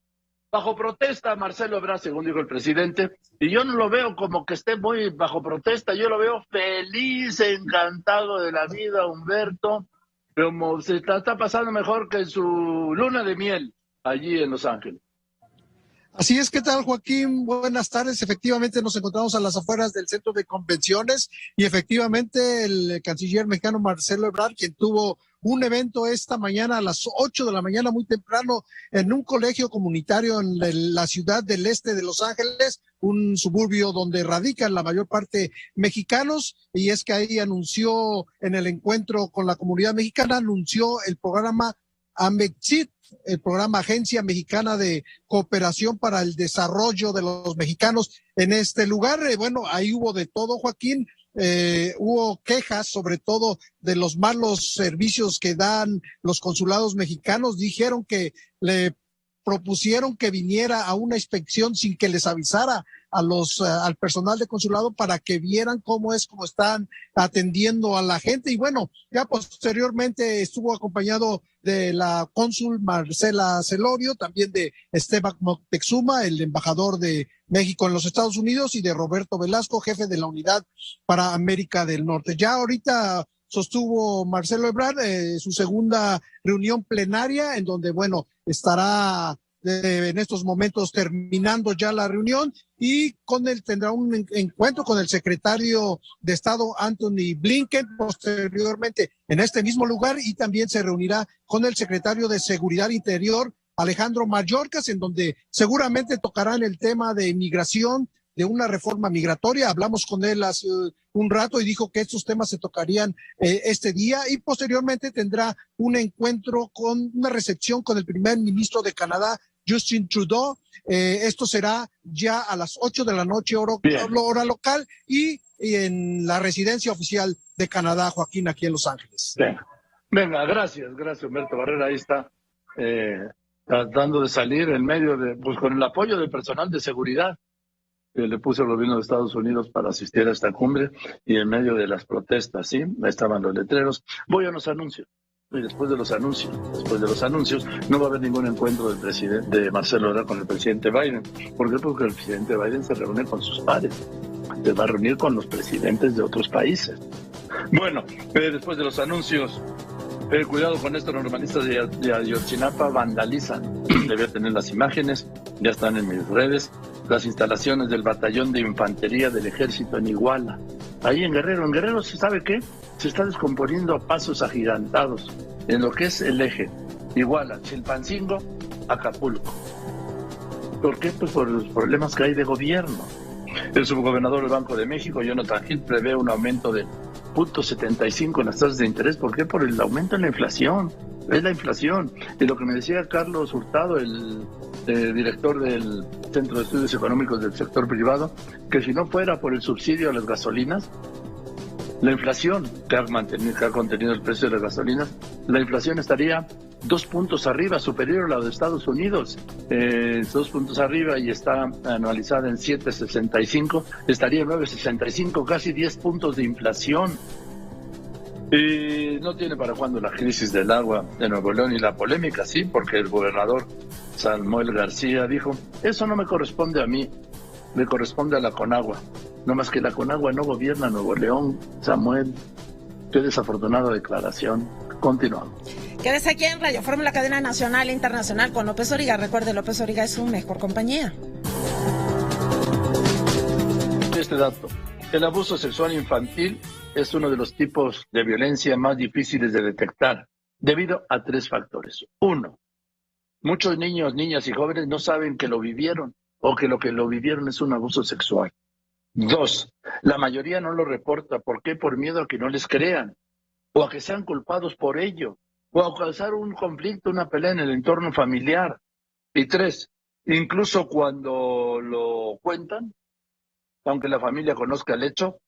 bajo protesta Marcelo Ebrard, según dijo el presidente, y yo no lo veo como que esté muy bajo protesta, yo lo veo feliz, encantado de la vida, Humberto, como se está pasando mejor que en su luna de miel allí en Los Ángeles. Así es, ¿qué tal, Joaquín? Buenas tardes. Efectivamente, nos encontramos a las afueras del centro de convenciones y efectivamente el canciller mexicano Marcelo Ebrard, quien tuvo un evento esta mañana a las 8 de la mañana, muy temprano, en un colegio comunitario en la ciudad del este de Los Ángeles, un suburbio donde radican la mayor parte mexicanos, y es que ahí anunció, en el encuentro con la comunidad mexicana, anunció el programa AMEXIT, el programa Agencia Mexicana de Cooperación para el Desarrollo de los Mexicanos en este lugar. Bueno, ahí hubo de todo, Joaquín. Hubo quejas sobre todo de los malos servicios que dan los consulados mexicanos. Dijeron que le propusieron que viniera a una inspección sin que les avisara al personal de consulado para que vieran cómo están atendiendo a la gente. Y bueno, ya posteriormente estuvo acompañado de la cónsul Marcela Celorio, también de Esteban Moctezuma, el embajador de México en los Estados Unidos, y de Roberto Velasco, jefe de la Unidad para América del Norte. Ya ahorita sostuvo Marcelo Ebrard su segunda reunión plenaria, en donde, bueno, estará en estos momentos terminando ya la reunión, y con él tendrá un encuentro con el secretario de Estado Anthony Blinken posteriormente en este mismo lugar, y también se reunirá con el secretario de Seguridad Interior Alejandro Mayorkas, en donde seguramente tocarán el tema de migración, de una reforma migratoria. Hablamos con él hace un rato y dijo que estos temas se tocarían este día, y posteriormente tendrá un encuentro con una recepción con el primer ministro de Canadá, Justin Trudeau. Esto será ya a las 8 de la noche hora local, y en la residencia oficial de Canadá, Joaquín, aquí en Los Ángeles. Venga, gracias Humberto Barrera, ahí está tratando de salir en medio de, pues con el apoyo del personal de seguridad que le puso el gobierno de Estados Unidos para asistir a esta cumbre, y en medio de las protestas, sí, estaban los letreros. Voy a los anuncios. Y después de los anuncios, no va a haber ningún encuentro del presidente de Marcelo Ebrard con el presidente Biden. ¿Por qué? Porque el presidente Biden se reúne con sus pares, se va a reunir con los presidentes de otros países. Bueno, después de los anuncios, cuidado con estos normalistas de Ayotzinapa, vandalizan. Debe tener las imágenes, ya están en mis redes, las instalaciones del batallón de infantería del ejército en Iguala. Ahí en Guerrero. En Guerrero, ¿se sabe qué? Se está descomponiendo a pasos agigantados en lo que es el eje Iguala, Chilpancingo, Acapulco. ¿Por qué? Pues por los problemas que hay de gobierno. El subgobernador del Banco de México, Jonathan Heath, prevé un aumento de 0.75 en las tasas de interés. ¿Por qué? Por el aumento en la inflación. Es la inflación. Y lo que me decía Carlos Hurtado, el director del Centro de Estudios Económicos del Sector Privado, que si no fuera por el subsidio a las gasolinas, La inflación que ha contenido el precio de la gasolina, la inflación estaría 2 puntos arriba, superior a la de Estados Unidos, 2 puntos arriba y está anualizada en 7.65, estaría en 9.65, casi 10 puntos de inflación. Y no tiene para cuándo la crisis del agua de Nuevo León y la polémica, sí, porque el gobernador Samuel García dijo, eso no me corresponde a mí, me corresponde a la Conagua. No más que la Conagua no gobierna Nuevo León, Samuel. Qué desafortunada declaración. Continuamos. Quédese aquí en Radio Fórmula, cadena nacional e internacional con López Origa. Recuerde, López Origa es su mejor compañía. Este dato, el abuso sexual infantil es uno de los tipos de violencia más difíciles de detectar, debido a 3 factores. 1, muchos niños, niñas y jóvenes no saben que lo vivieron o que lo vivieron es un abuso sexual. 2, la mayoría no lo reporta. ¿Por qué? Por miedo a que no les crean, o a que sean culpados por ello, o a causar un conflicto, una pelea en el entorno familiar. Y 3, incluso cuando lo cuentan, aunque la familia conozca el hecho,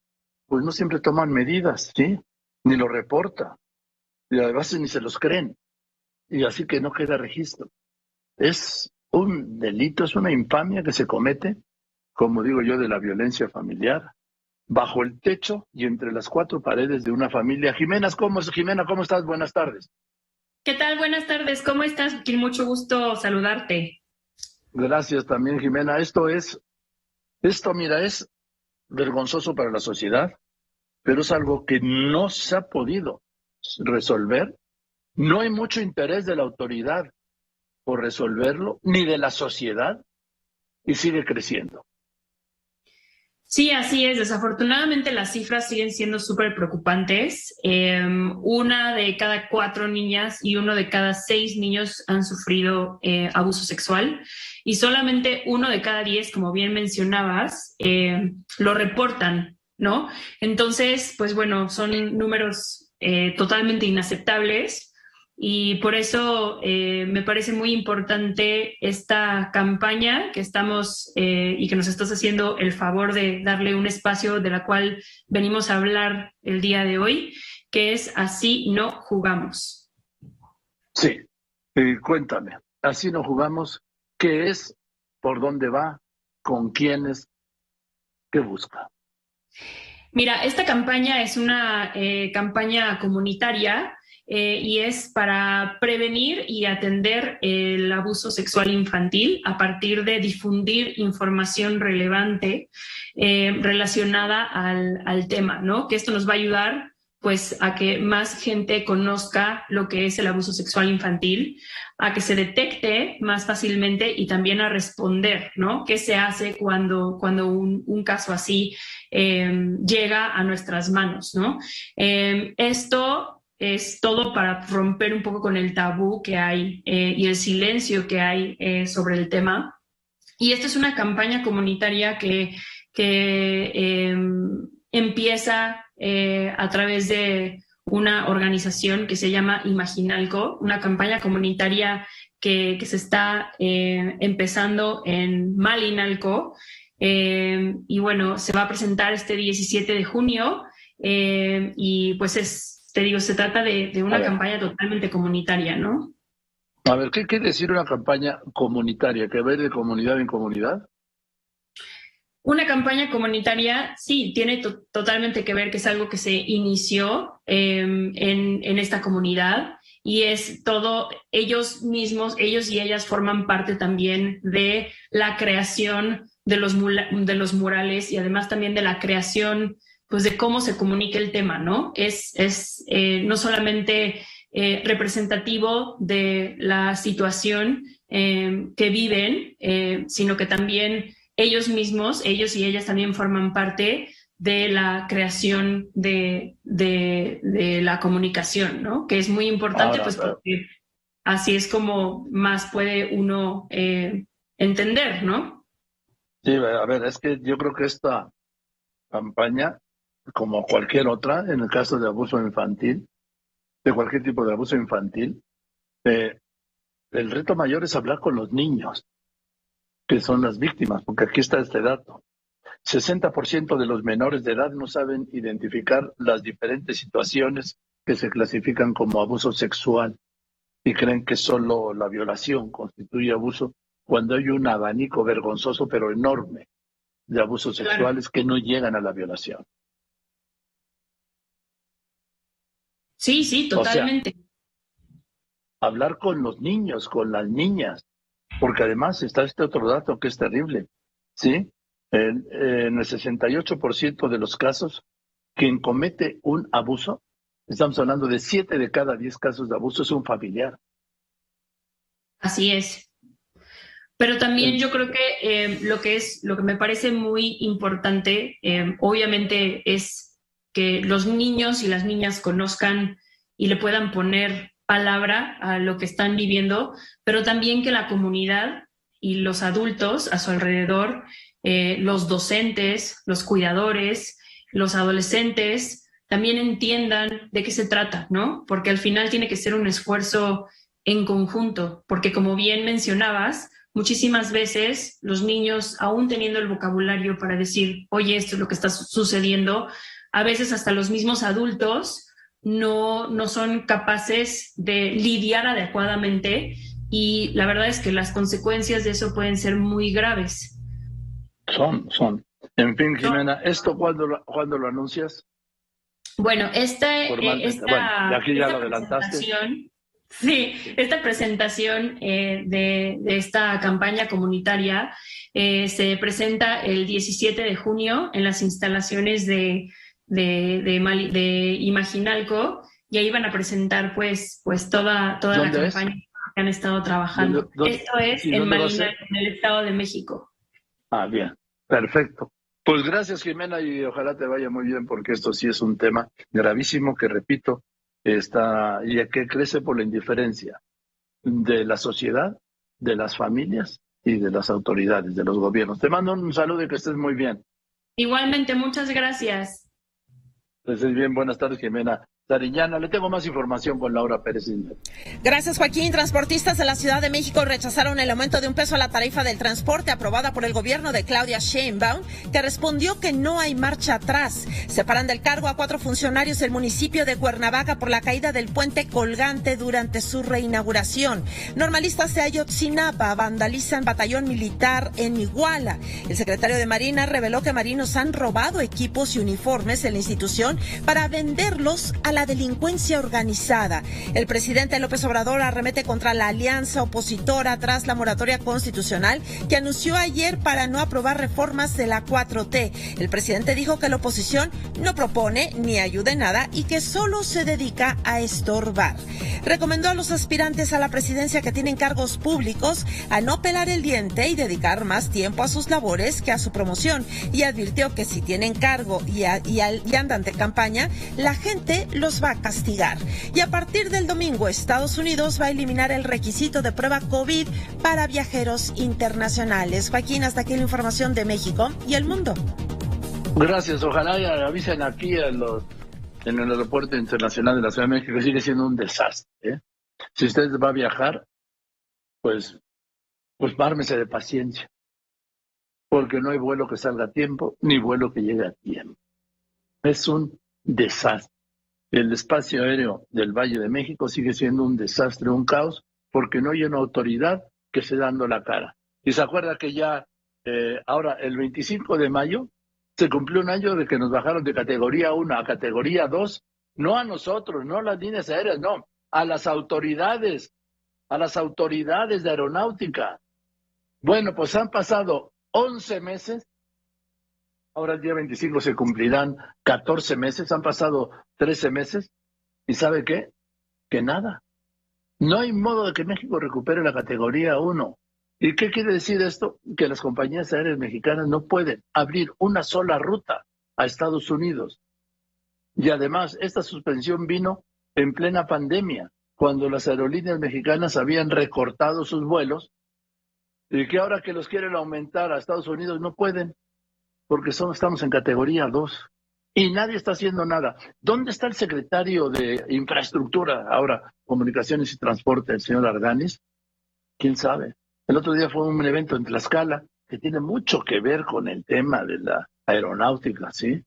pues no siempre toman medidas, ¿sí? Ni lo reporta. Y además ni se los creen. Y así que no queda registro. Es un delito, es una infamia que se comete, como digo yo, de la violencia familiar, bajo el techo y entre las 4 paredes de una familia. Jimena, ¿cómo estás? Buenas tardes. ¿Qué tal? Buenas tardes. ¿Cómo estás? Con mucho gusto saludarte. Gracias también, Jimena. Esto, mira, es vergonzoso para la sociedad, pero es algo que no se ha podido resolver. No hay mucho interés de la autoridad por resolverlo, ni de la sociedad, y sigue creciendo. Sí, así es. Desafortunadamente las cifras siguen siendo súper preocupantes. 1 de cada 4 niñas y 1 de cada 6 niños han sufrido abuso sexual, y solamente 1 de cada 10, como bien mencionabas, lo reportan, ¿no? Entonces, pues bueno, son números totalmente inaceptables. Y por eso me parece muy importante esta campaña que estamos y que nos estás haciendo el favor de darle un espacio de la cual venimos a hablar el día de hoy, que es Así no jugamos. Sí, cuéntame, Así no jugamos, ¿qué es? ¿Por dónde va? ¿Con quiénes? ¿Qué busca? Mira, esta campaña es una campaña comunitaria y es para prevenir y atender el abuso sexual infantil a partir de difundir información relevante relacionada al tema, ¿no? Que esto nos va a ayudar pues a que más gente conozca lo que es el abuso sexual infantil, a que se detecte más fácilmente y también a responder, ¿no? ¿Qué se hace cuando un caso así llega a nuestras manos, ¿no? Esto es todo para romper un poco con el tabú que hay y el silencio que hay sobre el tema. Y esta es una campaña comunitaria que empieza a través de una organización que se llama Imaginalco, una campaña comunitaria que se está empezando en Malinalco. Y bueno, se va a presentar este 17 de junio y pues te digo, se trata de una campaña totalmente comunitaria, ¿no? A ver, ¿qué quiere decir una campaña comunitaria? ¿Que va a ir de comunidad en comunidad? Una campaña comunitaria, sí, tiene totalmente que ver, que es algo que se inició en esta comunidad, y es todo, ellos mismos, ellos y ellas forman parte también de la creación de los murales y además también de la creación pues de cómo se comunica el tema, ¿no? Es no solamente representativo de la situación que viven, sino que también ellos mismos, ellos y ellas también forman parte de la creación de la comunicación, ¿no? Que es muy importante, pues porque así es como más puede uno entender, ¿no? Sí, a ver, es que yo creo que esta campaña, como cualquier otra, en el caso de abuso infantil, de cualquier tipo de abuso infantil, el reto mayor es hablar con los niños, que son las víctimas, porque aquí está este dato. 60% de los menores de edad no saben identificar las diferentes situaciones que se clasifican como abuso sexual y creen que solo la violación constituye abuso, cuando hay un abanico vergonzoso pero enorme de abusos sexuales que no llegan a la violación. Sí, totalmente. O sea, hablar con los niños, con las niñas, porque además está este otro dato que es terrible, ¿sí? En el 68% de los casos, quien comete un abuso, estamos hablando de 7 de cada 10 casos de abuso, es un familiar. Así es. Pero también yo creo que lo que me parece muy importante, obviamente, es que los niños y las niñas conozcan y le puedan poner palabra a lo que están viviendo, pero también que la comunidad y los adultos a su alrededor, los docentes, los cuidadores, los adolescentes, también entiendan de qué se trata, ¿no? Porque al final tiene que ser un esfuerzo en conjunto, porque como bien mencionabas, muchísimas veces los niños, aún teniendo el vocabulario para decir, oye, esto es lo que está sucediendo, a veces hasta los mismos adultos no son capaces de lidiar adecuadamente, y la verdad es que las consecuencias de eso pueden ser muy graves. Son. En fin, Jimena, ¿esto cuándo lo anuncias? Bueno, esta presentación de esta campaña comunitaria se presenta el 17 de junio en las instalaciones de Imaginalco, y ahí van a presentar pues toda la campaña que han estado trabajando. Esto es en Malinalco, en el Estado de México. Ah, bien, perfecto. Pues gracias, Jimena, y ojalá te vaya muy bien, porque esto sí es un tema gravísimo que, repito, está y que crece por la indiferencia de la sociedad, de las familias y de las autoridades, de los gobiernos. Te mando un saludo y que estés muy bien. Igualmente, muchas gracias. Que estés bien, buenas tardes, Jimena Sariñana. Le tengo más información con Laura Pérez. Gracias, Joaquín. Transportistas de la Ciudad de México rechazaron el aumento de $1 a la tarifa del transporte aprobada por el gobierno de Claudia Sheinbaum, que respondió que no hay marcha atrás. Separan del cargo a 4 funcionarios del municipio de Cuernavaca por la caída del puente colgante durante su reinauguración. Normalistas de Ayotzinapa vandalizan batallón militar en Iguala. El secretario de Marina reveló que marinos han robado equipos y uniformes de la institución para venderlos a la delincuencia organizada. El presidente López Obrador arremete contra la alianza opositora tras la moratoria constitucional que anunció ayer para no aprobar reformas de la 4T. El presidente dijo que la oposición no propone ni ayuda en nada y que solo se dedica a estorbar. Recomendó a los aspirantes a la presidencia que tienen cargos públicos a no pelar el diente y dedicar más tiempo a sus labores que a su promoción, y advirtió que si tienen cargo y andan de campaña, la gente los va a castigar. Y a partir del domingo, Estados Unidos va a eliminar el requisito de prueba COVID para viajeros internacionales. Joaquín, hasta aquí la información de México y el mundo. Gracias. Ojalá avisen aquí en el aeropuerto internacional de la Ciudad de México, que sigue siendo un desastre, ¿eh? Si usted va a viajar, pues ármese de paciencia, porque no hay vuelo que salga a tiempo, ni vuelo que llegue a tiempo. Es un desastre. El espacio aéreo del Valle de México sigue siendo un desastre, un caos, porque no hay una autoridad que esté dando la cara. Y se acuerda que ya ahora, el 25 de mayo, se cumplió un año de que nos bajaron de categoría 1 a categoría 2, no a nosotros, no a las líneas aéreas, no, a las autoridades de aeronáutica. Bueno, pues han pasado 11 meses, ahora el día 25 se cumplirán 14 meses, han pasado 13 meses, ¿y sabe qué? Que nada. No hay modo de que México recupere la categoría 1. ¿Y qué quiere decir esto? Que las compañías aéreas mexicanas no pueden abrir una sola ruta a Estados Unidos. Y además, esta suspensión vino en plena pandemia, cuando las aerolíneas mexicanas habían recortado sus vuelos, y que ahora que los quieren aumentar a Estados Unidos no pueden, porque estamos en categoría 2. Y nadie está haciendo nada. ¿Dónde está el secretario de Infraestructura, ahora Comunicaciones y Transporte, el señor Arganis? ¿Quién sabe? El otro día fue un evento en Tlaxcala que tiene mucho que ver con el tema de la aeronáutica, ¿sí?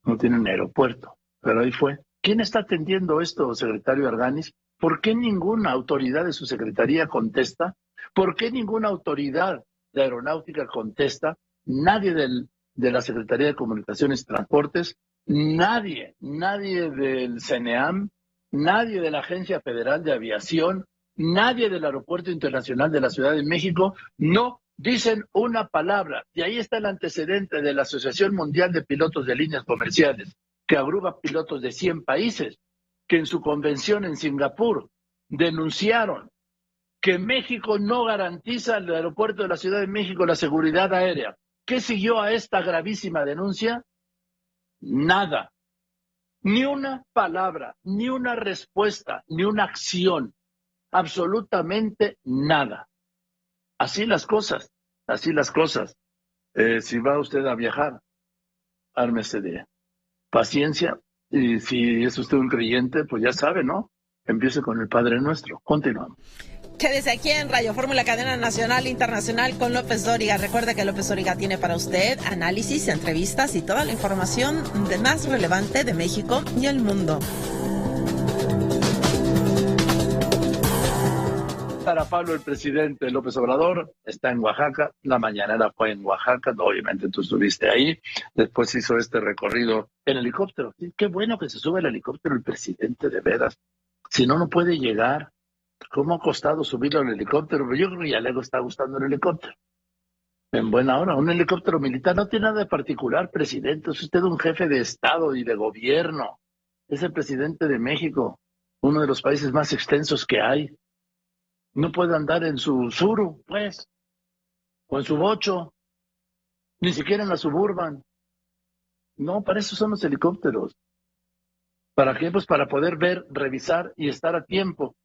No tienen aeropuerto, pero ahí fue. ¿Quién está atendiendo esto, secretario Arganis? ¿Por qué ninguna autoridad de su secretaría contesta? ¿Por qué ninguna autoridad de aeronáutica contesta? Nadie de la Secretaría de Comunicaciones y Transportes, nadie del CNEAM, nadie de la Agencia Federal de Aviación, nadie del Aeropuerto Internacional de la Ciudad de México, no dicen una palabra. Y ahí está el antecedente de la Asociación Mundial de Pilotos de Líneas Comerciales, que agrupa pilotos de 100 países, que en su convención en Singapur denunciaron que México no garantiza al aeropuerto de la Ciudad de México la seguridad aérea. ¿Qué siguió a esta gravísima denuncia? Nada. Ni una palabra, ni una respuesta, ni una acción. Absolutamente nada. Así las cosas, así las cosas. Si va usted a viajar, ármese de paciencia. Y si es usted un creyente, pues ya sabe, ¿no? Empiece con el Padre Nuestro. Continuamos. Quédese aquí en Radio Fórmula, cadena nacional e internacional con López Dóriga. Recuerde que López Dóriga tiene para usted análisis, entrevistas y toda la información más relevante de México y el mundo. Para Pablo, el presidente López Obrador está en Oaxaca. La mañanera fue en Oaxaca. Obviamente tú estuviste ahí. Después hizo este recorrido en helicóptero. Sí, qué bueno que se sube el helicóptero el presidente, de veras. Si no, no puede llegar. ¿Cómo ha costado subirlo al helicóptero? Pero yo creo que ya le está gustando el helicóptero. En buena hora, un helicóptero militar no tiene nada de particular, presidente. Es usted un jefe de Estado y de gobierno. Es el presidente de México, uno de los países más extensos que hay. No puede andar en su Suru, pues, o en su Bocho, ni siquiera en la Suburban. No, para eso son los helicópteros. ¿Para qué? Pues para poder ver, revisar y estar a tiempo.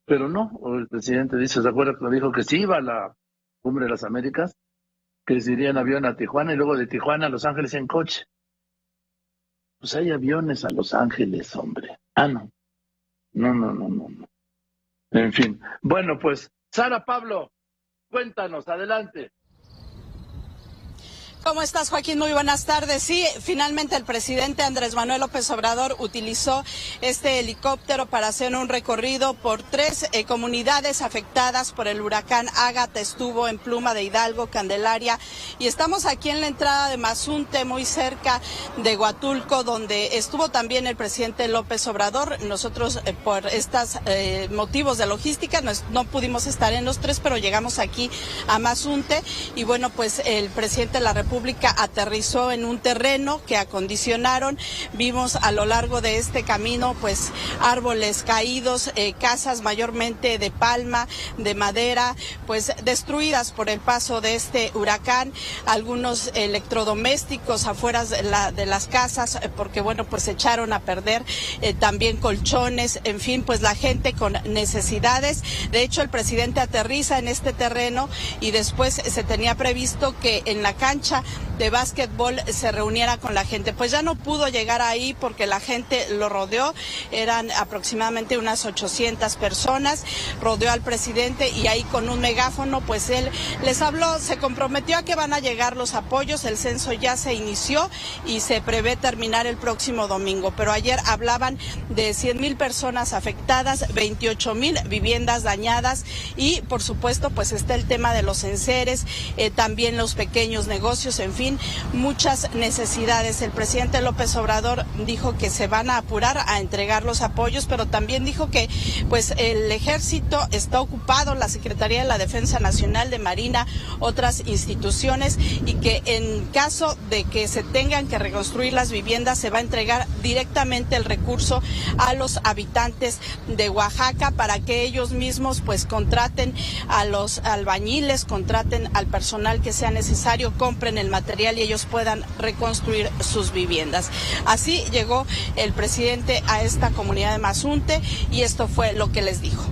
Pero no, el presidente dice, ¿se acuerda que dijo que sí iba a la Cumbre de las Américas? Que se iría en avión a Tijuana y luego de Tijuana a Los Ángeles en coche. Pues hay aviones a Los Ángeles, hombre. Ah, no. No. En fin. Bueno, pues, Sara Pablo, cuéntanos, adelante. ¿Cómo estás, Joaquín? Muy buenas tardes. Sí, finalmente el presidente Andrés Manuel López Obrador utilizó este helicóptero para hacer un recorrido por 3 comunidades afectadas por el huracán Ágata. Estuvo en Pluma de Hidalgo, Candelaria, y estamos aquí en la entrada de Mazunte, muy cerca de Huatulco, donde estuvo también el presidente López Obrador. Nosotros, por estos motivos de logística, no pudimos estar en los 3, pero llegamos aquí a Mazunte, y bueno, pues el presidente de la República aterrizó en un terreno que acondicionaron. Vimos a lo largo de este camino pues árboles caídos, casas mayormente de palma, de madera, pues destruidas por el paso de este huracán, algunos electrodomésticos afuera de las casas, porque bueno, pues se echaron a perder, también colchones, en fin, pues la gente con necesidades. De hecho, el presidente aterriza en este terreno y después se tenía previsto que en la cancha de básquetbol se reuniera con la gente. Pues ya no pudo llegar ahí porque la gente lo rodeó, eran aproximadamente unas 800 personas, rodeó al presidente y ahí con un megáfono pues él les habló, se comprometió a que van a llegar los apoyos, el censo ya se inició y se prevé terminar el próximo domingo, pero ayer hablaban de 100,000 personas afectadas, 28,000 viviendas dañadas y por supuesto pues está el tema de los enseres, también los pequeños negocios, en fin, muchas necesidades. El presidente López Obrador dijo que se van a apurar a entregar los apoyos, pero también dijo que pues el ejército está ocupado, la Secretaría de la Defensa Nacional, de Marina, otras instituciones, y que en caso de que se tengan que reconstruir las viviendas se va a entregar directamente el recurso a los habitantes de Oaxaca para que ellos mismos pues contraten a los albañiles, contraten al personal que sea necesario, compren el material y ellos puedan reconstruir sus viviendas. Así llegó el presidente a esta comunidad de Mazunte y esto fue lo que les dijo.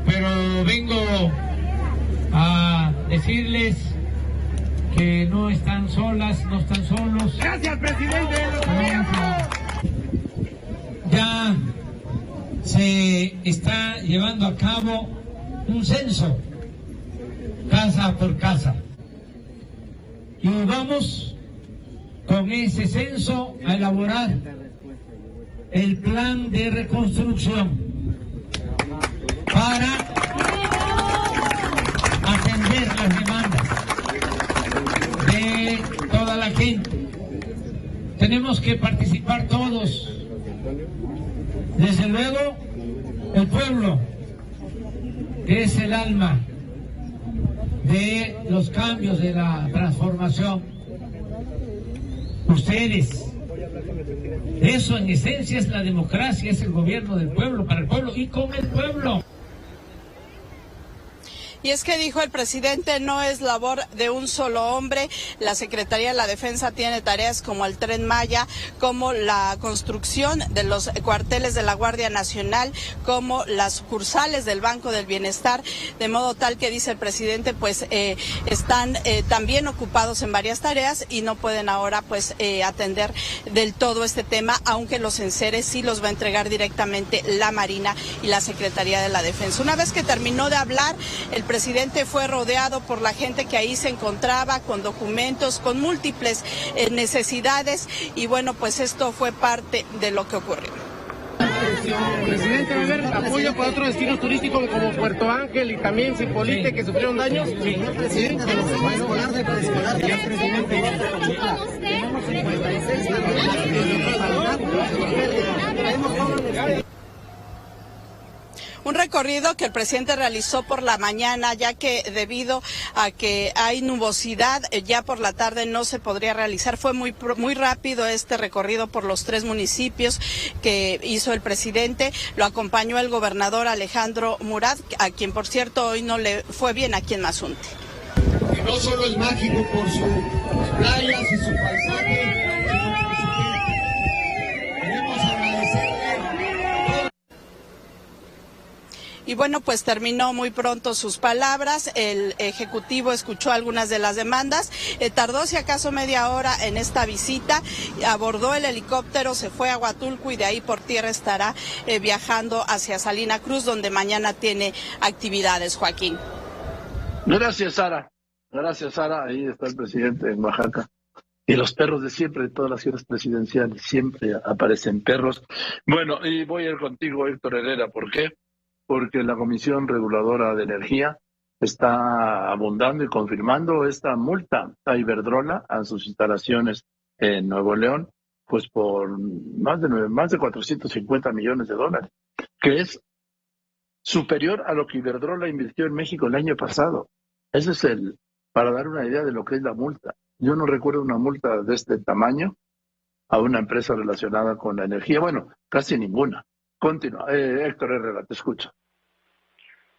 Pero vengo a decirles que no están solas, no están solos. Gracias, presidente. Ya se está llevando a cabo un censo, casa por casa. Y vamos con ese censo a elaborar el plan de reconstrucción para atender las demandas de toda la gente. Tenemos que participar todos, desde luego el pueblo, que es el alma de los cambios, de la transformación. Ustedes, eso en esencia es la democracia, es el gobierno del pueblo, para el pueblo y con el pueblo. Y es que dijo el presidente, no es labor de un solo hombre. La Secretaría de la Defensa tiene tareas como el Tren Maya, como la construcción de los cuarteles de la Guardia Nacional, como las sucursales del Banco del Bienestar, de modo tal que, dice el presidente, pues están también ocupados en varias tareas y no pueden ahora pues atender del todo este tema, aunque los enseres sí los va a entregar directamente la Marina y la Secretaría de la Defensa. Una vez que terminó de hablar, el presidente fue rodeado por la gente que ahí se encontraba, con documentos, con múltiples necesidades, y bueno, pues esto fue parte de lo que ocurrió. Presidente, ¿va a haber apoyo para otros destinos turísticos como Puerto Ángel y también Zipolite, que sufrieron daños? Sí. Presidente, Un recorrido que el presidente realizó por la mañana, ya que debido a que hay nubosidad, ya por la tarde no se podría realizar. Fue muy rápido este recorrido por los 3 municipios que hizo el presidente. Lo acompañó el gobernador Alejandro Murat, a quien, por cierto, hoy no le fue bien aquí en Mazunte. Que no solo es mágico por sus playas y su paisaje, queremos agradecerle. Y bueno, pues terminó muy pronto sus palabras. El Ejecutivo escuchó algunas de las demandas. Tardó si acaso media hora en esta visita. Abordó el helicóptero, se fue a Huatulco y de ahí por tierra estará viajando hacia Salina Cruz, donde mañana tiene actividades, Joaquín. Gracias, Sara. Gracias, Sara. Ahí está el presidente en Oaxaca. Y los perros de siempre, de todas las ciudades presidenciales, siempre aparecen perros. Bueno, y voy a ir contigo, Héctor Herrera. ¿Por qué? Porque la Comisión Reguladora de Energía está abundando y confirmando esta multa a Iberdrola, a sus instalaciones en Nuevo León, pues por más de 450 millones de dólares, que es superior a lo que Iberdrola invirtió en México el año pasado. Ese es para dar una idea de lo que es la multa. Yo no recuerdo una multa de este tamaño a una empresa relacionada con la energía. Bueno, casi ninguna. Continúa. Héctor Herrera, te escucho.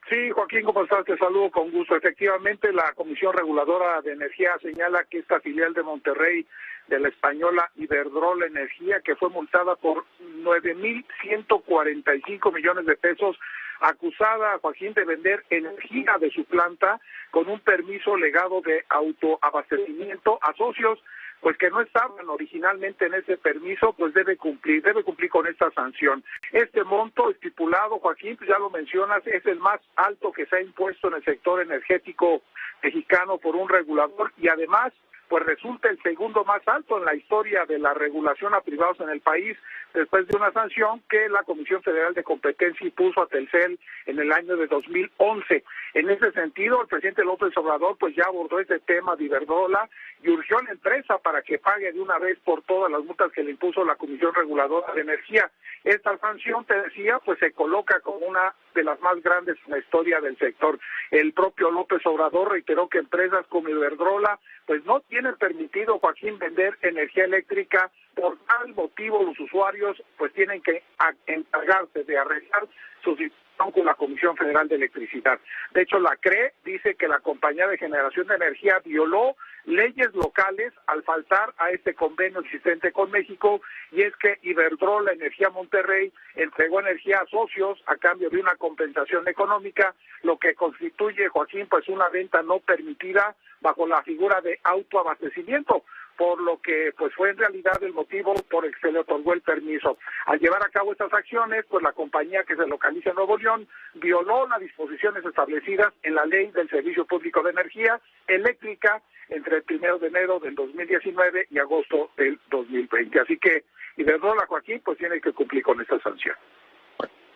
Sí, Joaquín, ¿cómo estás? Te saludo con gusto. Efectivamente, la Comisión Reguladora de Energía señala que esta filial de Monterrey de la española Iberdrola Energía, que fue multada por 9,145 millones de pesos, acusada, Joaquín, de vender energía de su planta con un permiso legado de autoabastecimiento a socios pues que no estaban originalmente en ese permiso, pues debe cumplir con esta sanción. Este monto estipulado, Joaquín, pues ya lo mencionas, es el más alto que se ha impuesto en el sector energético mexicano por un regulador y además pues resulta el segundo más alto en la historia de la regulación a privados en el país, después de una sanción que la Comisión Federal de Competencia impuso a Telcel en el año de 2011. En ese sentido, el presidente López Obrador pues ya abordó este tema de Iberdrola y urgió a la empresa para que pague de una vez por todas las multas que le impuso la Comisión Reguladora de Energía. Esta sanción, te decía, pues se coloca como una de las más grandes en la historia del sector. El propio López Obrador reiteró que empresas como Iberdrola pues no tienen permitido, Joaquín, vender energía eléctrica. Por tal motivo los usuarios pues tienen que encargarse de arreglar su situación con la Comisión Federal de Electricidad. De hecho, la CRE dice que la compañía de generación de energía violó leyes locales al faltar a este convenio existente con México, y es que Iberdrola Energía Monterrey entregó energía a socios a cambio de una compensación económica, lo que constituye, Joaquín, pues una venta no permitida bajo la figura de autoabastecimiento, por lo que pues fue en realidad el motivo por el que se le otorgó el permiso. Al llevar a cabo estas acciones, pues la compañía que se localiza en Nuevo León violó las disposiciones establecidas en la Ley del Servicio Público de Energía Eléctrica, entre el 1 de enero del 2019 y agosto del 2020. Así que Iberdrola, Joaquín, pues tiene que cumplir con esta sanción.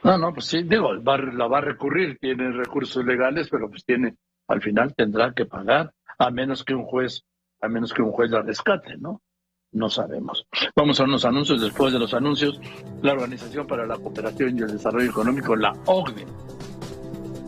No, pues sí, digo, la va a recurrir, tiene recursos legales, pero pues al final tendrá que pagar, a menos que un juez la rescate, ¿no? No sabemos. Vamos a unos anuncios. Después de los anuncios, la Organización para la Cooperación y el Desarrollo Económico, la OCDE,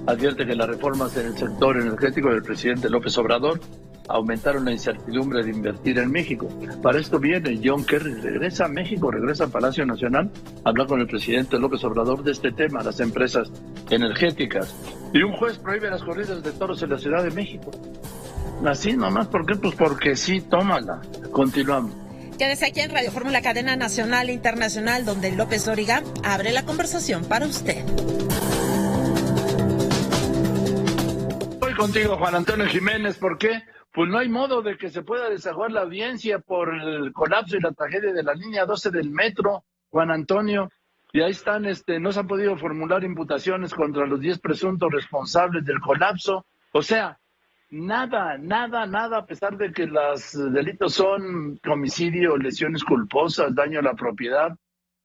advierte que las reformas en el sector energético del presidente López Obrador aumentaron la incertidumbre de invertir en México. Para esto viene John Kerry, regresa a México, regresa a Palacio Nacional, a hablar con el presidente López Obrador de este tema, las empresas energéticas. Y un juez prohíbe las corridas de toros en la Ciudad de México. Así nomás, ¿por qué? Pues porque sí, tómala. Continuamos. Quédese aquí en Radio Fórmula, cadena nacional e internacional, donde López Dóriga abre la conversación para usted. Estoy contigo, Juan Antonio Jiménez. ¿Por qué? Pues no hay modo de que se pueda desahogar la audiencia por el colapso y la tragedia de la línea 12 del metro, Juan Antonio. Y ahí están, no se han podido formular imputaciones contra los 10 presuntos responsables del colapso. O sea, nada, a pesar de que los delitos son homicidio, lesiones culposas, daño a la propiedad.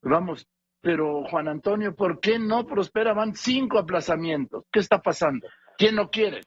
Vamos, pero Juan Antonio, ¿por qué no prospera? Van 5 aplazamientos. ¿Qué está pasando? ¿Quién no quiere?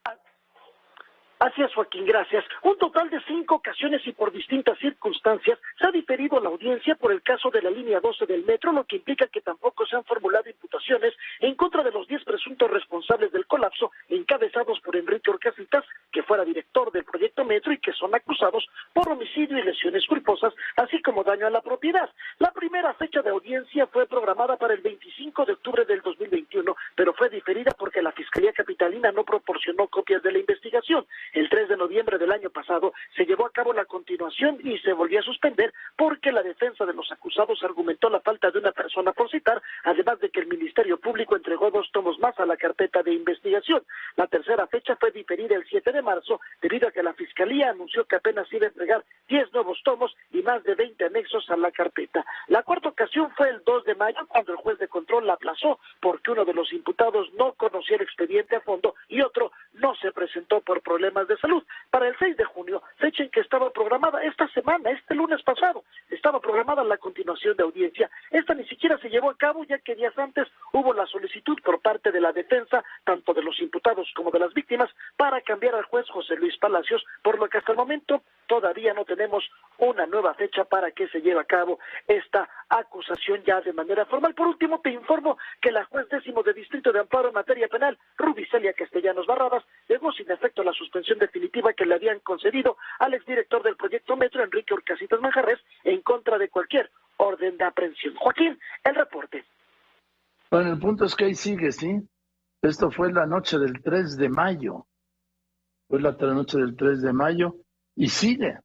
Así es, Joaquín, gracias. Un total de 5 ocasiones y por distintas circunstancias se ha diferido la audiencia por el caso de la línea 12 del metro, lo que implica que tampoco se han formulado imputaciones en contra de los 10 presuntos responsables del colapso, encabezados por Enrique Orcasitas, que fuera director del proyecto Metro y que son acusados por homicidio y lesiones culposas, así como daño a la propiedad. La primera fecha de audiencia fue programada para el 25 de octubre del 2021, pero fue diferida porque la Fiscalía Capitalina no proporcionó copias de la investigación. El 3 de noviembre del año pasado se llevó a cabo la continuación y se volvió a suspender porque la defensa de los acusados argumentó la falta de una persona por citar, además de que el Ministerio Público entregó 2 tomos más a la carpeta de investigación. La tercera fecha fue diferida el 7 de marzo debido a que la Fiscalía anunció que apenas iba a entregar 10 nuevos tomos y más de 20 anexos a la carpeta. La cuarta ocasión fue el 2 de mayo cuando el juez de control la aplazó porque uno de los imputados no conocía el expediente a fondo y otro no se presentó por problemas de salud. Para el 6 de junio, fecha en que estaba programada esta semana, este lunes pasado, estaba programada la continuación de audiencia. Esta ni siquiera se llevó a cabo, ya que días antes hubo la solicitud por parte de la defensa, tanto de los imputados como de las víctimas, para cambiar al juez José Luis Palacios, por lo que hasta el momento todavía no tenemos una nueva fecha para que se lleve a cabo esta acusación ya de manera formal. Por último, te informo que la juez 10º de Distrito de Amparo en materia penal, Rubicelia Castellanos Barradas, dejó sin efecto la suspensión definitiva que le habían concedido al exdirector del proyecto Metro, Enrique Orcasitas Manjarres, en contra de cualquier orden de aprehensión. Joaquín, el reporte. Bueno, el punto es que ahí sigue, ¿sí? Esto fue la noche del 3 de mayo. Fue la noche del 3 de mayo y sigue.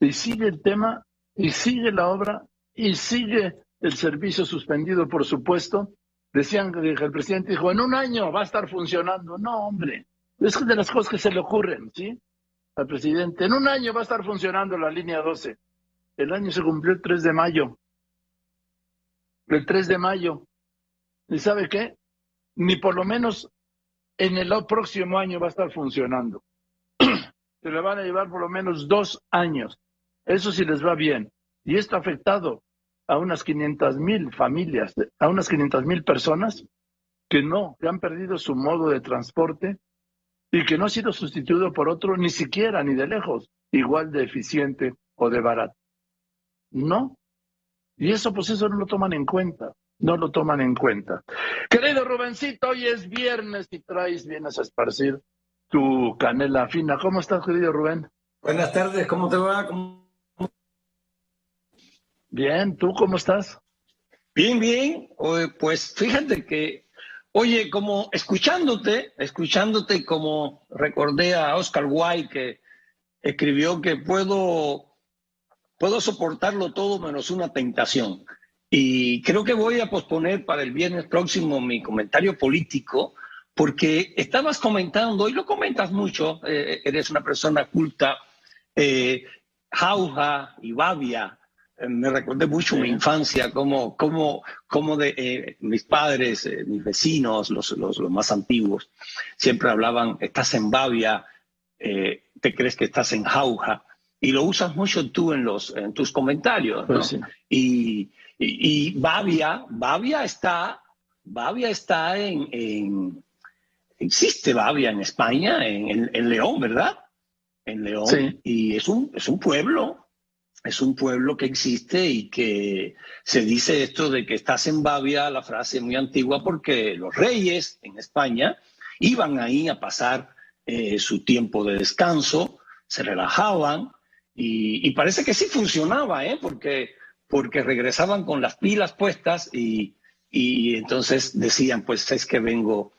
Y sigue el tema, y sigue la obra, y sigue el servicio suspendido, por supuesto. Decían que el presidente dijo, en un año va a estar funcionando. No, hombre, es de las cosas que se le ocurren, ¿sí? Al presidente, en un año va a estar funcionando la línea 12. El año se cumplió el 3 de mayo. El 3 de mayo. ¿Y sabe qué? Ni por lo menos en el próximo año va a estar funcionando. Se le van a llevar por lo menos 2 años. Eso sí les va bien. Y esto ha afectado a unas 500,000 familias, a unas 500,000 personas que han perdido su modo de transporte y que no ha sido sustituido por otro, ni siquiera, ni de lejos, igual de eficiente o de barato. No. Y eso, pues eso no lo toman en cuenta. No lo toman en cuenta. Querido Rubencito, hoy es viernes y vienes a esparcir tu canela fina. ¿Cómo estás, querido Rubén? Buenas tardes, ¿cómo te va? Bien, ¿tú cómo estás? Bien, bien. Pues fíjate que, oye, como escuchándote, como recordé a Oscar Wilde que escribió que puedo soportarlo todo menos una tentación. Y creo que voy a posponer para el viernes próximo mi comentario político, porque estabas comentando, y lo comentas mucho, eres una persona culta, Jauja y Babia. Me recordé mucho mi infancia, como de mis padres, mis vecinos, los más antiguos, siempre hablaban, estás en Babia, te crees que estás en jauja y lo usas mucho tú en tus comentarios, ¿no? Pues sí. Y Bavia está existe Bavia en España, en León, ¿verdad? En León. Sí. Y es un pueblo que existe y que se dice esto de que estás en Bavia, la frase muy antigua, porque los reyes en España iban ahí a pasar su tiempo de descanso, se relajaban y parece que sí funcionaba, porque regresaban con las pilas puestas y entonces decían, pues es que vengo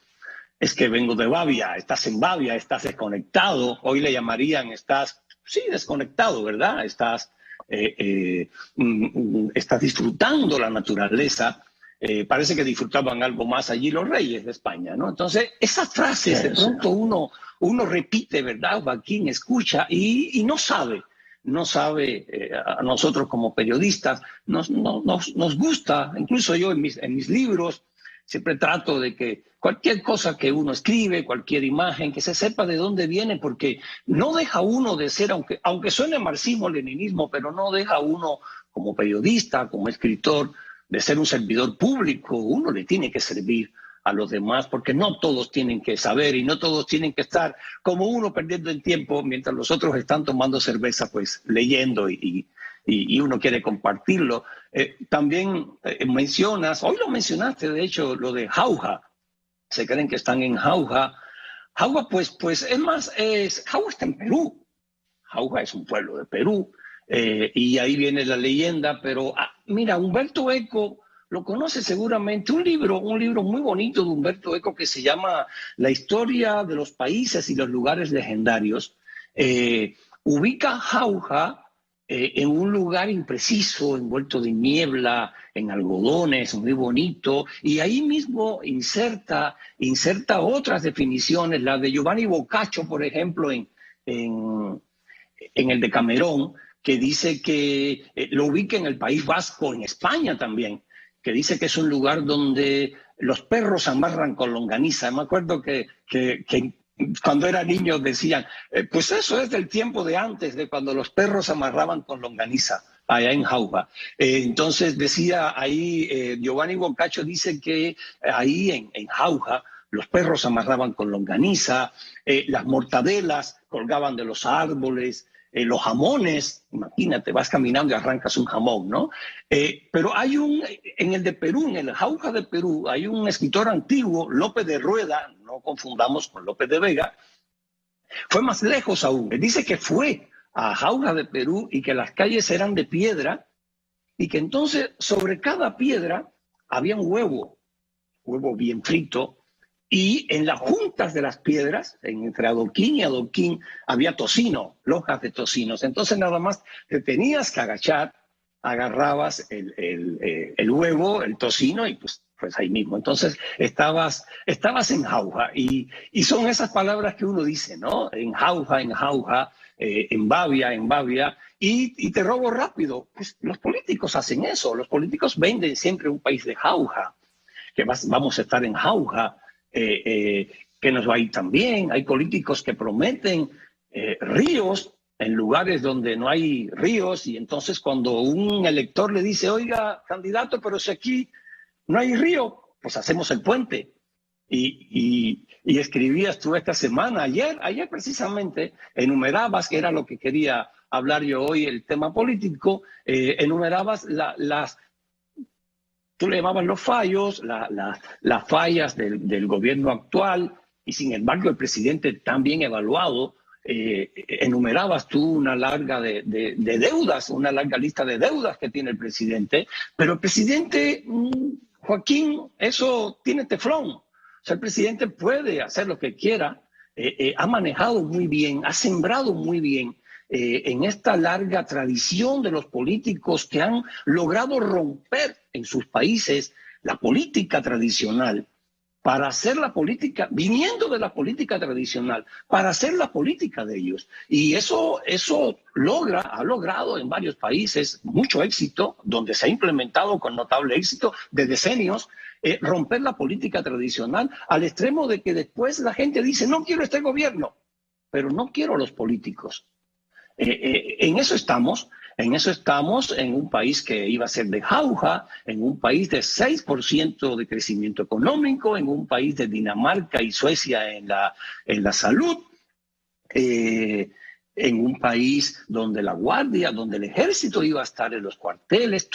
de Bavia, estás en Bavia, estás desconectado, hoy le llamarían estás desconectado, ¿verdad? Estás disfrutando la naturaleza. Parece que disfrutaban algo más allí los reyes de España, ¿no? Entonces, esas frases de pronto uno repite, ¿verdad? Joaquín escucha y no sabe. A nosotros como periodistas nos gusta, incluso yo en mis libros siempre trato de que cualquier cosa que uno escribe, cualquier imagen, que se sepa de dónde viene, porque no deja uno de ser, aunque suene marxismo-leninismo, pero no deja uno como periodista, como escritor, de ser un servidor público. Uno le tiene que servir a los demás, porque no todos tienen que saber y no todos tienen que estar como uno perdiendo el tiempo mientras los otros están tomando cerveza, pues leyendo y uno quiere compartirlo. También mencionas, hoy lo mencionaste, de hecho, lo de jauja. Se creen que están en jauja. Jauja, pues es más, Jauja está en Perú. Jauja es un pueblo de Perú. Y ahí viene la leyenda, pero mira, Humberto Eco lo conoce seguramente, un libro muy bonito de Humberto Eco que se llama La historia de los países y los lugares legendarios. Ubica Jauja en un lugar impreciso, envuelto de niebla, en algodones, muy bonito, y ahí mismo inserta otras definiciones, la de Giovanni Boccaccio, por ejemplo, en el Decamerón, que dice que lo ubica en el País Vasco, en España también, que dice que es un lugar donde los perros se amarran con longaniza. Me acuerdo que cuando era niño decían, pues eso es del tiempo de antes, de cuando los perros se amarraban con longaniza, allá en Jauja. Entonces decía ahí, Giovanni Boccaccio dice que ahí en Jauja los perros se amarraban con longaniza, las mortadelas colgaban de los árboles, los jamones, imagínate, vas caminando y arrancas un jamón, ¿no? Pero en el de Perú, en el Jauja de Perú, hay un escritor antiguo, Lope de Rueda, no confundamos con Lope de Vega, fue más lejos aún. Él dice que fue a Jauja de Perú y que las calles eran de piedra y que entonces sobre cada piedra había un huevo bien frito, y en las juntas de las piedras, entre adoquín y adoquín, había tocino, lonjas de tocinos. Entonces nada más te tenías que agachar, agarrabas el huevo, el tocino y pues ahí mismo. Entonces estabas en Jauja y son esas palabras que uno dice, ¿no? En Jauja, en Bavia, y te robo rápido. Pues los políticos hacen eso, los políticos venden siempre un país de Jauja, que vamos a estar en Jauja, que nos va a ir tan bien. Hay políticos que prometen ríos en lugares donde no hay ríos, y entonces cuando un elector le dice, oiga, candidato, pero si aquí no hay río, pues hacemos el puente. Y escribías tú esta semana, ayer precisamente, enumerabas, que era lo que quería hablar yo hoy, el tema político, enumerabas tú le llamabas los fallos, las fallas del gobierno actual, y sin embargo el presidente tan bien evaluado. Enumerabas tú una larga de deudas, una larga lista de deudas que tiene el presidente, pero el presidente, Joaquín, eso tiene teflón. O sea, el presidente puede hacer lo que quiera, ha manejado muy bien, ha sembrado muy bien en esta larga tradición de los políticos que han logrado romper en sus países la política tradicional para hacer la política, viniendo de la política tradicional, para hacer la política de ellos. Y eso ha logrado en varios países mucho éxito, donde se ha implementado con notable éxito de decenios, romper la política tradicional al extremo de que después la gente dice, no quiero este gobierno. pero no quiero a los políticos. En eso estamos en un país que iba a ser de jauja, en un país de 6% de crecimiento económico, en un país de Dinamarca y Suecia en la salud, en un país donde la guardia, donde el ejército iba a estar en los cuarteles,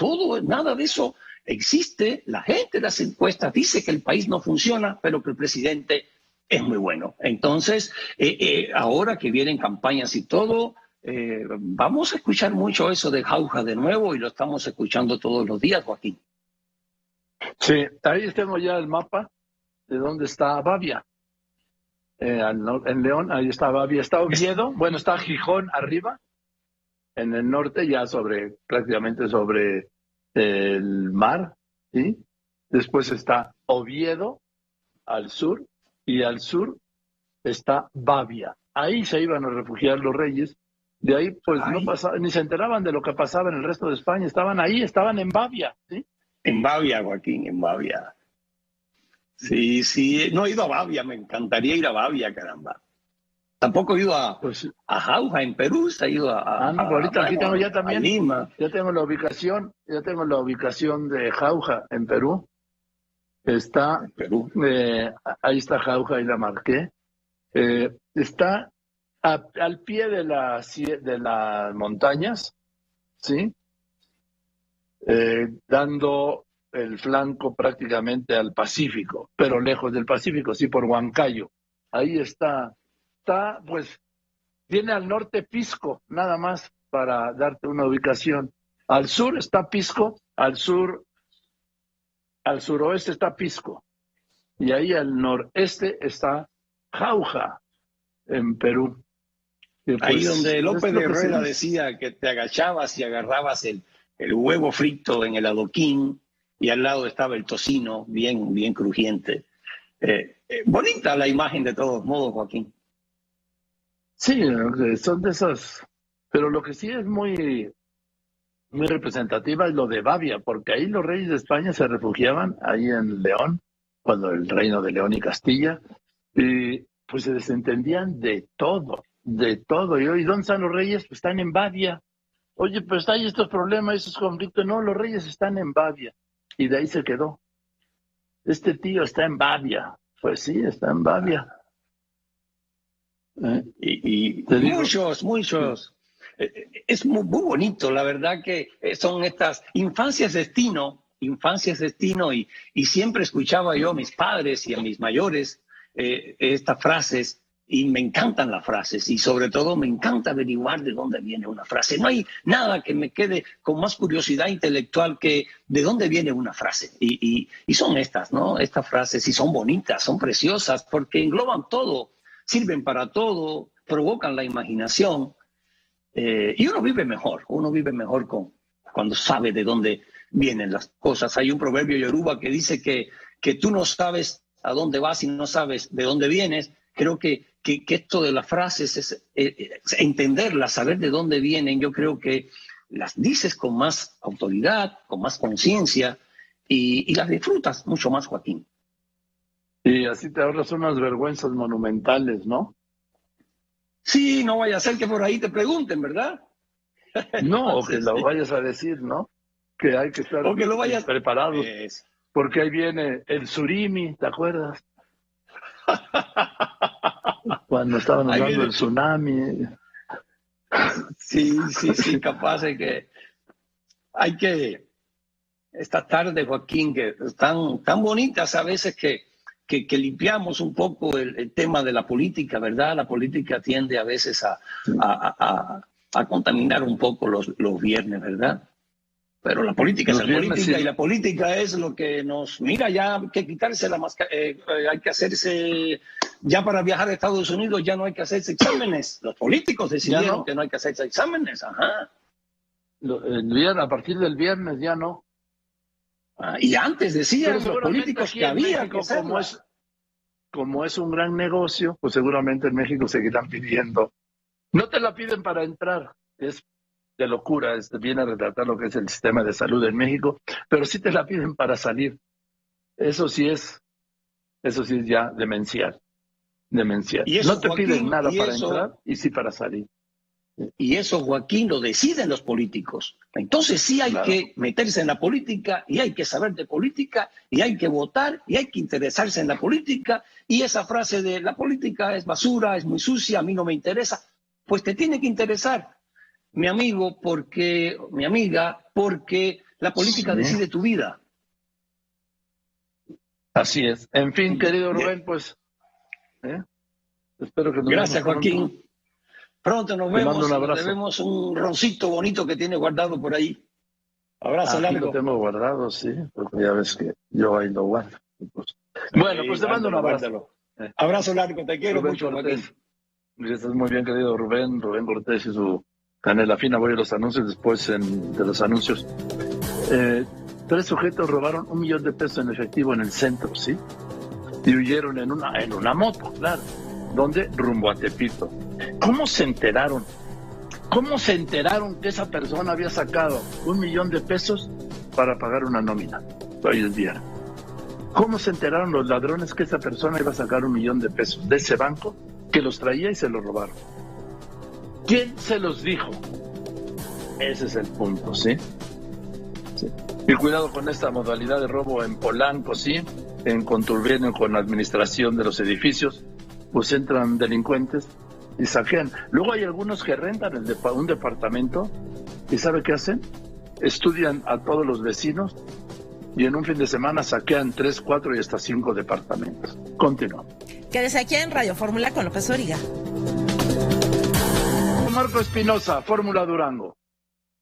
nada de eso existe. La gente de las encuestas dice que el país no funciona, pero que el presidente es muy bueno. Entonces, ahora que vienen campañas y todo, vamos a escuchar mucho eso de jauja de nuevo y lo estamos escuchando todos los días, Joaquín. Sí, ahí tengo ya el mapa de dónde está Bavia. En León, ahí está Bavia. Está Oviedo, bueno, está Gijón arriba, en el norte, ya prácticamente sobre el mar, ¿sí? Después está Oviedo al sur, y al sur está Bavia. Ahí se iban a refugiar los reyes. De ahí, pues, no pasaba, ni se enteraban de lo que pasaba en el resto de España. Estaban ahí, estaban en Bavia, ¿sí? En Bavia, Joaquín, en Bavia. Sí, no he ido a Bavia, me encantaría ir a Bavia, caramba. Tampoco he ido a Jauja, en Perú, se ha ido ahorita aquí tengo ya también, Lima. Ya tengo la ubicación de Jauja, en Perú. Está, en Perú. Ahí está Jauja y la marqué. Está al pie de las montañas, ¿sí? Dando el flanco prácticamente al Pacífico, pero lejos del Pacífico, sí, por Huancayo. Ahí está, pues, viene al norte Pisco, nada más para darte una ubicación. Al sur está Pisco, al suroeste está Pisco, y ahí al noreste está Jauja, en Perú. Pues, ahí donde López de Rueda decía que te agachabas y agarrabas el huevo frito en el adoquín, y al lado estaba el tocino bien crujiente. Bonita la imagen de todos modos, Joaquín. Sí, son de esas, pero lo que sí es muy representativa es lo de Bavia, porque ahí los reyes de España se refugiaban, ahí en León, cuando el reino de León y Castilla, y pues se desentendían de todo, y hoy, ¿dónde están los reyes? Pues están en Bavia. Oye, pues hay estos problemas, estos conflictos. No, los reyes están en Bavia. Y de ahí se quedó. Este tío está en Bavia. Pues sí, está en Bavia. Y muchos. Es muy bonito, la verdad que son estas infancias destino, y siempre escuchaba yo a mis padres y a mis mayores estas frases. Y me encantan las frases y sobre todo me encanta averiguar de dónde viene una frase. No hay nada que me quede con más curiosidad intelectual que de dónde viene una frase. Y son estas, ¿no? Estas frases, y son bonitas, son preciosas porque engloban todo, sirven para todo, provocan la imaginación. Y uno vive mejor cuando sabe de dónde vienen las cosas. Hay un proverbio yoruba que dice que tú no sabes a dónde vas y no sabes de dónde vienes. Creo que esto de las frases es entenderlas, saber de dónde vienen. Yo creo que las dices con más autoridad, con más conciencia y las disfrutas mucho más, Joaquín. Y así te ahorras unas vergüenzas monumentales, ¿no? Sí, no vaya a ser que por ahí te pregunten, ¿verdad? No, o que lo vayas a decir, ¿no? Que hay que estar preparados. Porque ahí viene el surimi, ¿te acuerdas? Cuando estaban hablando del tsunami. Sí, capaz de que hay que esta tarde, Joaquín, que están tan bonitas a veces que limpiamos un poco el tema de la política, ¿verdad? La política tiende a veces a contaminar un poco los viernes, ¿verdad? Pero la política es la política, y la política es lo que nos... Mira, ya hay que quitarse la máscara, hay que hacerse... Ya para viajar a Estados Unidos ya no hay que hacerse exámenes. Los políticos decidieron que no hay que hacerse exámenes. Ajá. A partir del viernes ya no. Y antes decían los políticos que había México, como es un gran negocio, pues seguramente en México seguirán pidiendo. No te la piden para entrar, es de locura, viene a retratar lo que es el sistema de salud en México, pero sí te la piden para salir. Eso sí es ya demencial. demencial. Y eso, no te Joaquín, piden nada y para eso, entrar y sí para salir. Y eso, Joaquín, lo deciden los políticos. Entonces sí hay que meterse en la política y hay que saber de política y hay que votar y hay que interesarse en la política. Y esa frase de la política es basura, es muy sucia, a mí no me interesa, pues te tiene que interesar, mi amigo, mi amiga, porque la política decide tu vida. Así es. En fin, querido Rubén, pues espero que nos Gracias, vemos pronto. Joaquín. Pronto nos vemos y le vemos un roncito bonito que tiene guardado por ahí. Abrazo largo. Lo tengo guardado, sí, porque ya ves que yo ahí lo guardo. Bueno, pues te mando un abrazo. Abrazo largo, te quiero Rubén mucho, Cortés. Joaquín. Estás muy bien, querido Rubén Cortés y su canela fina. Voy a los anuncios, después de los anuncios. 3 sujetos robaron $1 millón de pesos en efectivo en el centro, ¿sí? Y huyeron en una moto, claro. ¿Dónde? Rumbo a Tepito. ¿Cómo se enteraron? ¿Cómo se enteraron que esa persona había sacado $1 millón de pesos para pagar una nómina hoy en día? ¿Cómo se enteraron los ladrones que esa persona iba a sacar $1 millón de pesos de ese banco que los traía y se los robaron? ¿Quién se los dijo? Ese es el punto, ¿sí? Sí. Y cuidado con esta modalidad de robo en Polanco, ¿sí? En conturbio con la administración de los edificios, pues entran delincuentes y saquean. Luego hay algunos que rentan un departamento y ¿sabe qué hacen? Estudian a todos los vecinos y en un fin de semana saquean 3, 4 y hasta 5 departamentos. Continúa. Quédese aquí en Radio Fórmula con López Origa. Marco Espinosa, Fórmula Durango.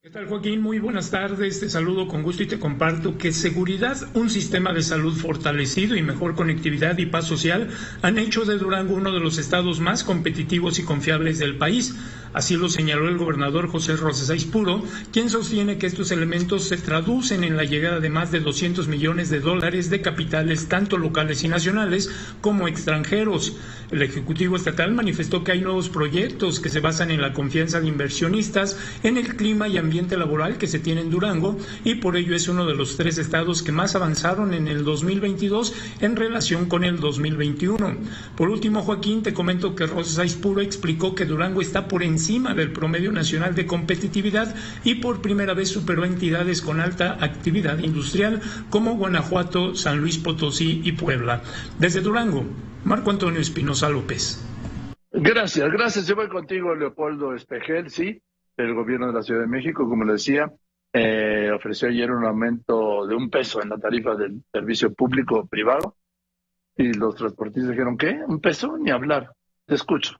¿Qué tal, Joaquín? Muy buenas tardes, te saludo con gusto y te comparto que seguridad, un sistema de salud fortalecido y mejor conectividad y paz social han hecho de Durango uno de los estados más competitivos y confiables del país. Así lo señaló el gobernador José Rosas Puro, quien sostiene que estos elementos se traducen en la llegada de más de $200 millones de capitales, tanto locales y nacionales como extranjeros. El Ejecutivo Estatal manifestó que hay nuevos proyectos que se basan en la confianza de inversionistas, en el clima y ambiente laboral que se tiene en Durango, y por ello es uno de los 3 estados que más avanzaron en el 2022 en relación con el 2021. Por último, Joaquín, te comento que Rosas Puro explicó que Durango está por encima del promedio nacional de competitividad y por primera vez superó entidades con alta actividad industrial como Guanajuato, San Luis Potosí y Puebla. Desde Durango, Marco Antonio Espinosa López. Gracias. Yo voy contigo, Leopoldo Espejel, sí. El gobierno de la Ciudad de México, como le decía, ofreció ayer un aumento de $1 en la tarifa del servicio público-privado y los transportistas dijeron, ¿qué? $1? Ni hablar. Te escucho.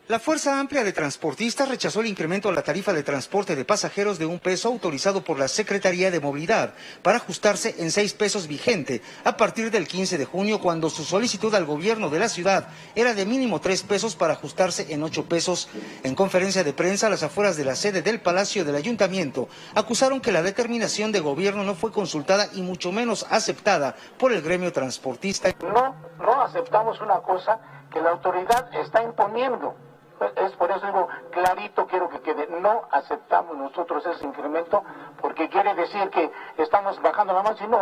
La Fuerza Amplia de Transportistas rechazó el incremento a la tarifa de transporte de pasajeros de $1 autorizado por la Secretaría de Movilidad para ajustarse en $6 vigente a partir del 15 de junio, cuando su solicitud al gobierno de la ciudad era de mínimo $3 para ajustarse en $8. En conferencia de prensa a las afueras de la sede del Palacio del Ayuntamiento, acusaron que la determinación de gobierno no fue consultada y mucho menos aceptada por el gremio transportista. No aceptamos una cosa que la autoridad está imponiendo. Es por eso digo clarito, quiero que quede, no aceptamos nosotros ese incremento porque quiere decir que estamos bajando la marcha y no,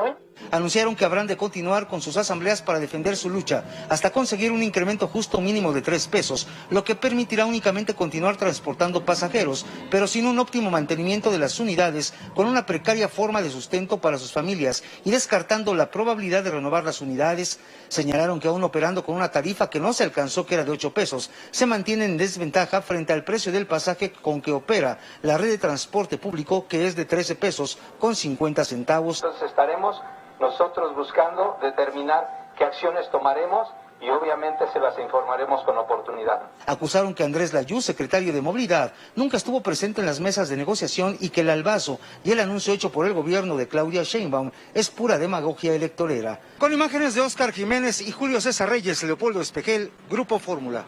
Anunciaron que habrán de continuar con sus asambleas para defender su lucha hasta conseguir un incremento justo mínimo de $3, lo que permitirá únicamente continuar transportando pasajeros, pero sin un óptimo mantenimiento de las unidades, con una precaria forma de sustento para sus familias y descartando la probabilidad de renovar las unidades. Señalaron que aún operando con una tarifa que no se alcanzó, que era de $8, se mantienen en desventaja frente al precio del pasaje con que opera la red de transporte público, que es de $13.50. Entonces estaremos nosotros buscando determinar qué acciones tomaremos y obviamente se las informaremos con oportunidad. Acusaron que Andrés Layú, secretario de Movilidad, nunca estuvo presente en las mesas de negociación y que el albazo y el anuncio hecho por el gobierno de Claudia Sheinbaum es pura demagogia electorera. Con imágenes de Óscar Jiménez y Julio César Reyes, Leopoldo Espejel, Grupo Fórmula.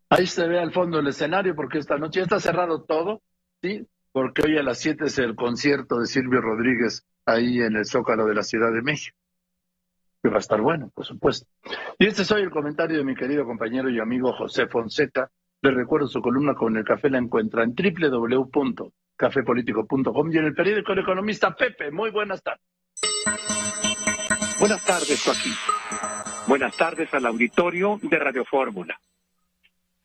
Ahí se ve al fondo el escenario, porque esta noche está cerrado todo, ¿sí? Porque hoy a las 7 es el concierto de Silvio Rodríguez ahí en el Zócalo de la Ciudad de México, que va a estar bueno, por supuesto. Y este es hoy el comentario de mi querido compañero y amigo José Fonseca. Les recuerdo, su columna con el café la encuentra en www.cafepolitico.com y en el periódico El Economista. Pepe, muy buenas tardes. Buenas tardes, Joaquín. Buenas tardes al auditorio de Radio Fórmula.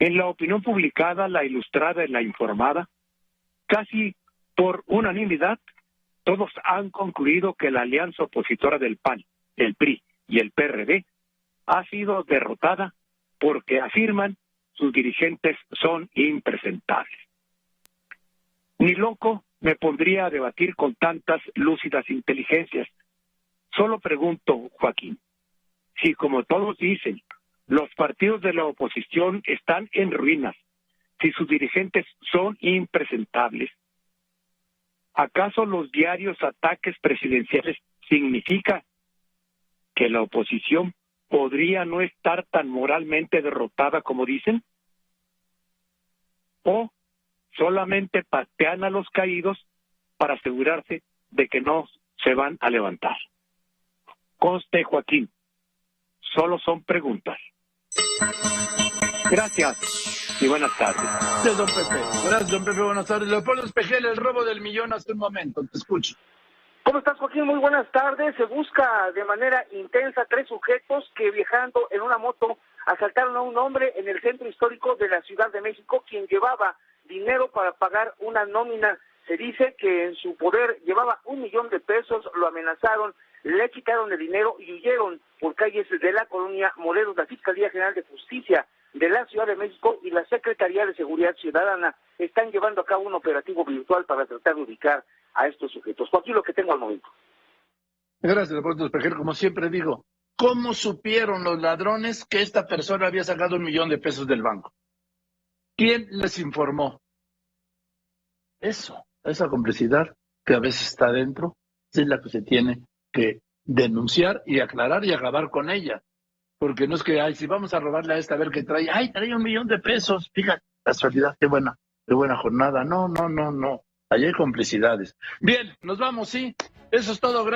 En la opinión publicada, La Ilustrada y La Informada, casi por unanimidad, todos han concluido que la alianza opositora del PAN, el PRI y el PRD ha sido derrotada porque afirman sus dirigentes son impresentables. Ni loco me pondría a debatir con tantas lúcidas inteligencias. Solo pregunto, Joaquín, si como todos dicen, los partidos de la oposición están en ruinas, si sus dirigentes son impresentables, ¿acaso los diarios ataques presidenciales significa que la oposición podría no estar tan moralmente derrotada como dicen? ¿O solamente patean a los caídos para asegurarse de que no se van a levantar? Conste, Joaquín, solo son preguntas. Gracias y buenas tardes. Gracias, don Pepe. Gracias, don Pepe. Buenas tardes. Leopoldo Espejel, el robo del millón hace un momento. Te escucho. ¿Cómo estás, Joaquín? Muy buenas tardes. Se busca de manera intensa 3 sujetos que viajando en una moto asaltaron a un hombre en el centro histórico de la Ciudad de México, quien llevaba dinero para pagar una nómina. Se dice que en su poder llevaba $1 millón, lo amenazaron, le quitaron el dinero y huyeron por calles de la colonia Morelos. La Fiscalía General de Justicia de la Ciudad de México y la Secretaría de Seguridad Ciudadana están llevando a cabo un operativo virtual para tratar de ubicar a estos sujetos. Joaquín, lo que tengo al momento. Gracias, Leopoldo Espejel. Como siempre digo, ¿cómo supieron los ladrones que esta persona había sacado $1 millón del banco? ¿Quién les informó? Eso, esa complicidad que a veces está dentro, es la que se tiene que denunciar y aclarar y acabar con ella. Porque no es que, ay, si vamos a robarle a esta, a ver qué trae, ay, trae $1 millón. Fíjate, casualidad, qué buena jornada. No. Allí hay complicidades. Bien, nos vamos, sí. Eso es todo. Gracias.